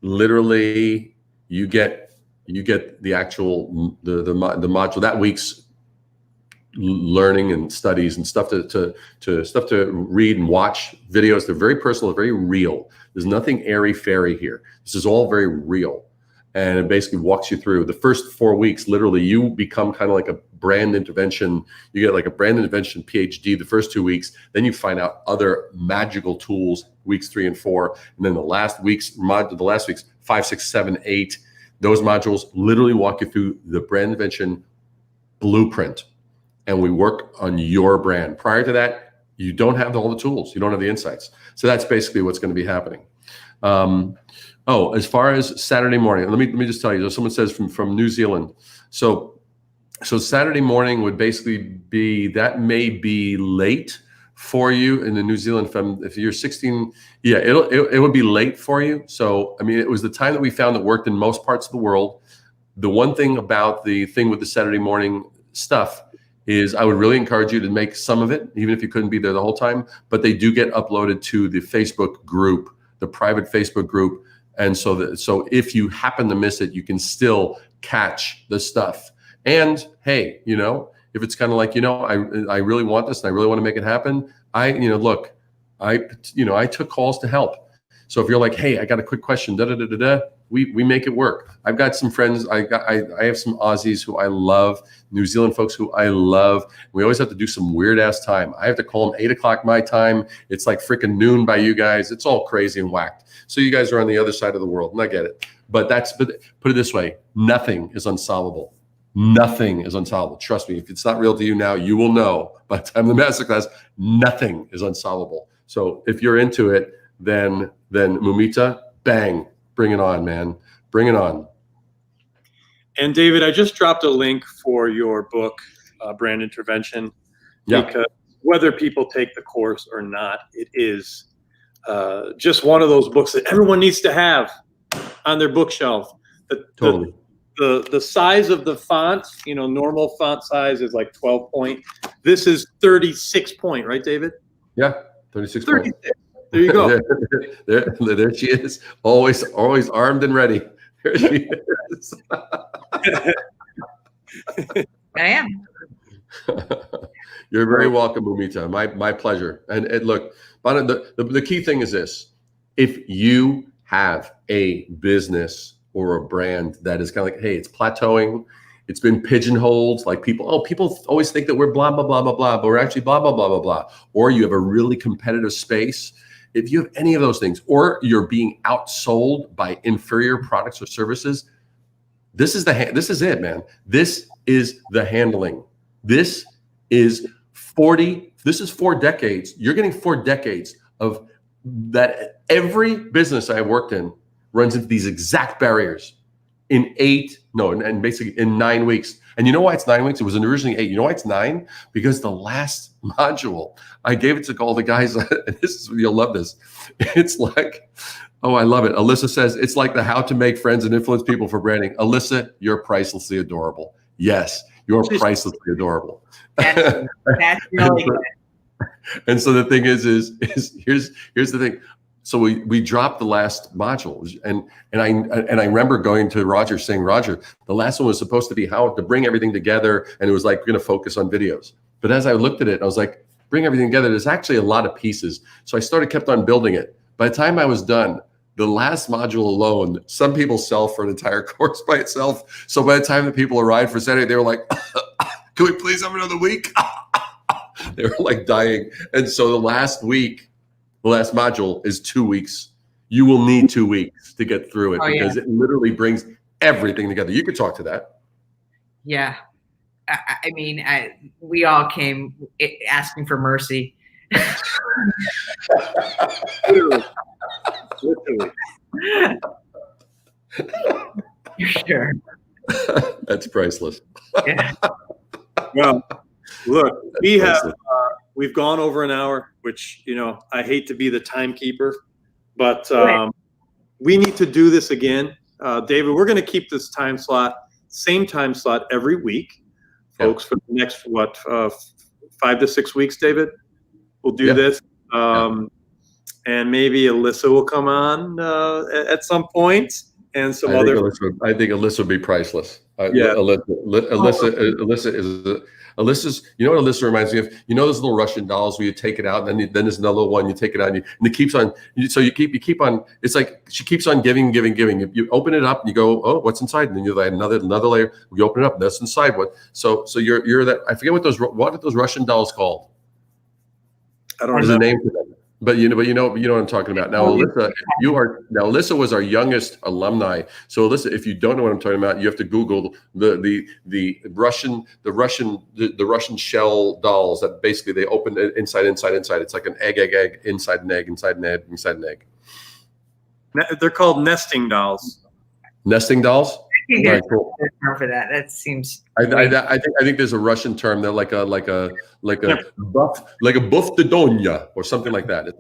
literally, you get the actual, the module that week's learning and studies and stuff to read and watch videos. They're very personal, very real. There's nothing airy fairy here. This is all very real. And it basically walks you through the first 4 weeks. Literally, you become kind of like a brand intervention. You get like a brand intervention PhD the first 2 weeks. Then you find out other magical tools, weeks 3 and 4. And then the last weeks, 5, 6, 7, 8, those modules literally walk you through the brand intervention blueprint. And we work on your brand. Prior to that, you don't have all the tools. You don't have the insights. So that's basically what's going to be happening. As far as Saturday morning, let me just tell you. Someone says from New Zealand. So Saturday morning would basically be, that may be late for you in the New Zealand. If you're 16, yeah, it would be late for you. So I mean, it was the time that we found that worked in most parts of the world. The one thing about the thing with the Saturday morning stuff is I would really encourage you to make some of it, even if you couldn't be there the whole time. But they do get uploaded to the Facebook group, the private Facebook group. And so if you happen to miss it, you can still catch the stuff. And hey, if it's kind of like, I really want this and I really want to make it happen. I took calls to help. So if you're like, hey, I got a quick question, we make it work. I've got some friends. I have some Aussies who I love, New Zealand folks who I love. We always have to do some weird ass time. I have to call them 8 o'clock my time. It's like freaking noon by you guys. It's all crazy and whacked. So you guys are on the other side of the world, and I get it. But put it this way: nothing is unsolvable. Nothing is unsolvable. Trust me. If it's not real to you now, you will know by the time of the masterclass. Nothing is unsolvable. So if you're into it, then Mumita, bang, bring it on, man. Bring it on. And David, I just dropped a link for your book, Brand Intervention, because whether people take the course or not, it is just one of those books that everyone needs to have on their bookshelf. Totally. The size of the font, normal font size is like 12 point. This is 36 point, right, David? Yeah, 36 point. There you go. there she is. Always armed and ready. There she is. I am. You're very welcome, Mumita. My pleasure. And look, the key thing is this: if you have a business or a brand that is kind of like, hey, it's plateauing, it's been pigeonholed, like people always think that we're blah blah blah blah blah, but we're actually blah blah blah blah blah. Or you have a really competitive space. If you have any of those things, or you're being outsold by inferior products or services, this is it, man. This is the handling. This is 4 decades. You're getting 4 decades of that. Every business I worked in runs into these exact barriers and basically in 9 weeks. And you know why it's 9 weeks? It was originally 8. You know why it's 9? Because the last module, I gave it to all the guys, and you'll love this. It's like, oh, I love it. Alyssa says, it's like the how to make friends and influence people for branding. Alyssa, you're pricelessly adorable. Yes, you're pricelessly adorable. That's really good. And so the thing is here's the thing. So we dropped the last module, and I remember going to Roger saying, Roger, the last one was supposed to be how to bring everything together, and it was like, we're going to focus on videos. But as I looked at it, I was like, bring everything together. There's actually a lot of pieces. So I kept on building it. By the time I was done, the last module alone, some people sell for an entire course by itself. So by the time the people arrived for Saturday, they were like, can we please have another week? They were like dying. And so the last module is 2 weeks. You will need 2 weeks to get through it because it literally brings everything together. You could talk to that. Yeah. I mean, we all came asking for mercy. Literally. Sure. That's priceless. Yeah. Well, Look, we have Priceless. we've gone over an hour, which I hate to be the timekeeper, but we need to do this again. David, we're going to keep this same time slot every week, folks, for the next 5 to 6 weeks. David, we'll do this, and maybe Alyssa will come on at some point, and some other. I think Alyssa would be priceless. Alyssa's. You know what Alyssa reminds me of? You know those little Russian dolls where you take it out, and then there's another little one. You take it out, and it keeps on. So you keep on. It's like she keeps on giving. You open it up, and you go, oh, what's inside? And then you add another layer. You open it up, and that's inside. So you're that. I forget what are those Russian dolls called? I don't There's remember. a name for them. But you know what I'm talking about. Now, Alyssa was our youngest alumni. So Alyssa, if you don't know what I'm talking about, you have to Google the Russian shell dolls that basically they open inside. It's like an egg, inside an egg, inside an egg, inside an egg. They're called nesting dolls. Nesting dolls? I Right, cool. term for that. That seems. I think there's a Russian term that like a buff de donya or something like that.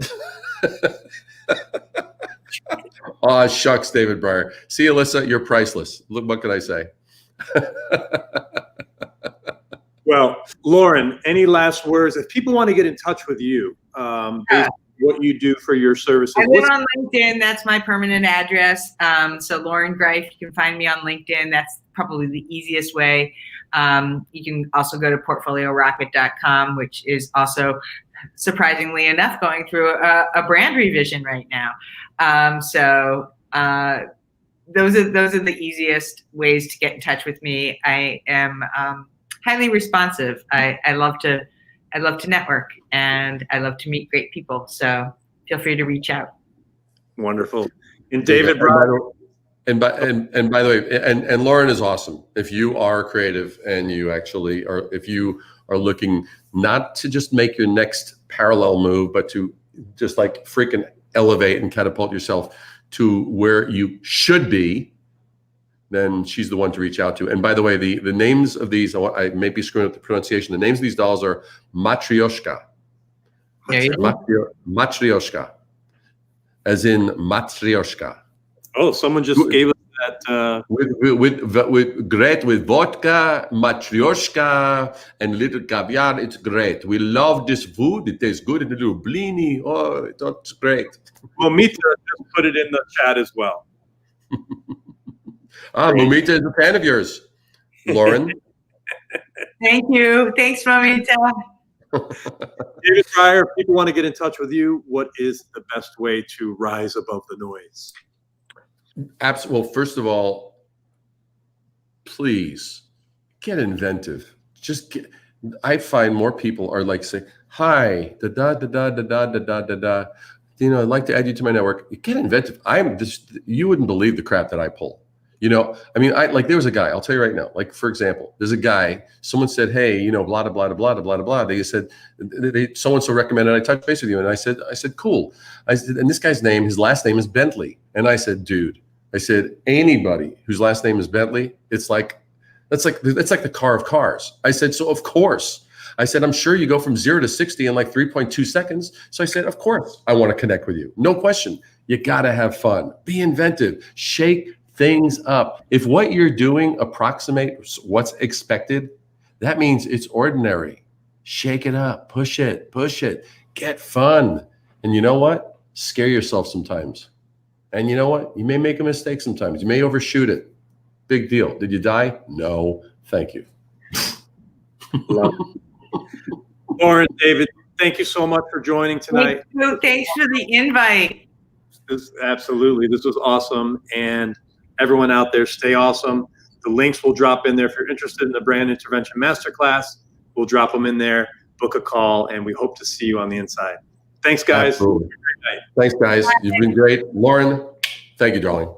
Oh, shucks, David Breyer. See, Alyssa, you're priceless. Look, what can I say? Well, Lauren, any last words? If people want to get in touch with you, based on what you do for your services. I live on LinkedIn. That's my permanent address. So Lauren Greif, you can find me on LinkedIn. That's probably the easiest way. You can also go to portfoliorocket.com, which is also, surprisingly enough, going through a brand revision right now. Those are the easiest ways to get in touch with me. I am highly responsive. I love to network, and I love to meet great people. So feel free to reach out. Wonderful. And David Breyer. And by the way, and Lauren is awesome. If you are creative and you actually are, if you are looking not to just make your next parallel move, but to just like freaking elevate and catapult yourself to where you should be, then she's the one to reach out to. And by the way, the names of these, I may be screwing up the pronunciation. The names of these dolls are Matryoshka. Matryoshka, as in Matryoshka. Oh, someone just gave us that. With vodka, Matryoshka, and little caviar. It's great. We love this food. It tastes good. And a little blini. Oh, it's great. Momita just put it in the chat as well. Momita is a fan of yours, Lauren. Thank you. Thanks, Momita. David Breyer, if people want to get in touch with you, what is the best way to rise above the noise? Well, first of all, please get inventive. I find more people are like say, hi, I'd like to add you to my network. Get inventive. You wouldn't believe the crap that I pull. There was a guy, I'll tell you right now, like, for example, there's a guy, someone said, hey, blah, blah, blah, blah, blah, blah, blah. They said, so-and-so recommended I touch base with you. And I said, cool. I said, and this guy's his last name is Bentley. And I said, dude, anybody whose last name is Bentley, that's like the car of cars. I said, so of course. I said, I'm sure you go from 0 to 60 in like 3.2 seconds. So I said, of course, I want to connect with you. No question. You got to have fun. Be inventive. Shake things up. If what you're doing approximates what's expected, that means it's ordinary. Shake it up, push it, get fun. And you know what? Scare yourself sometimes. And you know what? You may make a mistake sometimes. You may overshoot it. Big deal. Did you die? No. Thank you. Lauren, David, thank you so much for joining tonight. Thanks for the invite. Absolutely. This was awesome. And everyone out there, stay awesome. The links will drop in there. If you're interested in the Brand Intervention Masterclass, we'll drop them in there. Book a call, and we hope to see you on the inside. Thanks, guys. Absolutely. Thanks, guys. You've been great. Lauren, thank you, darling.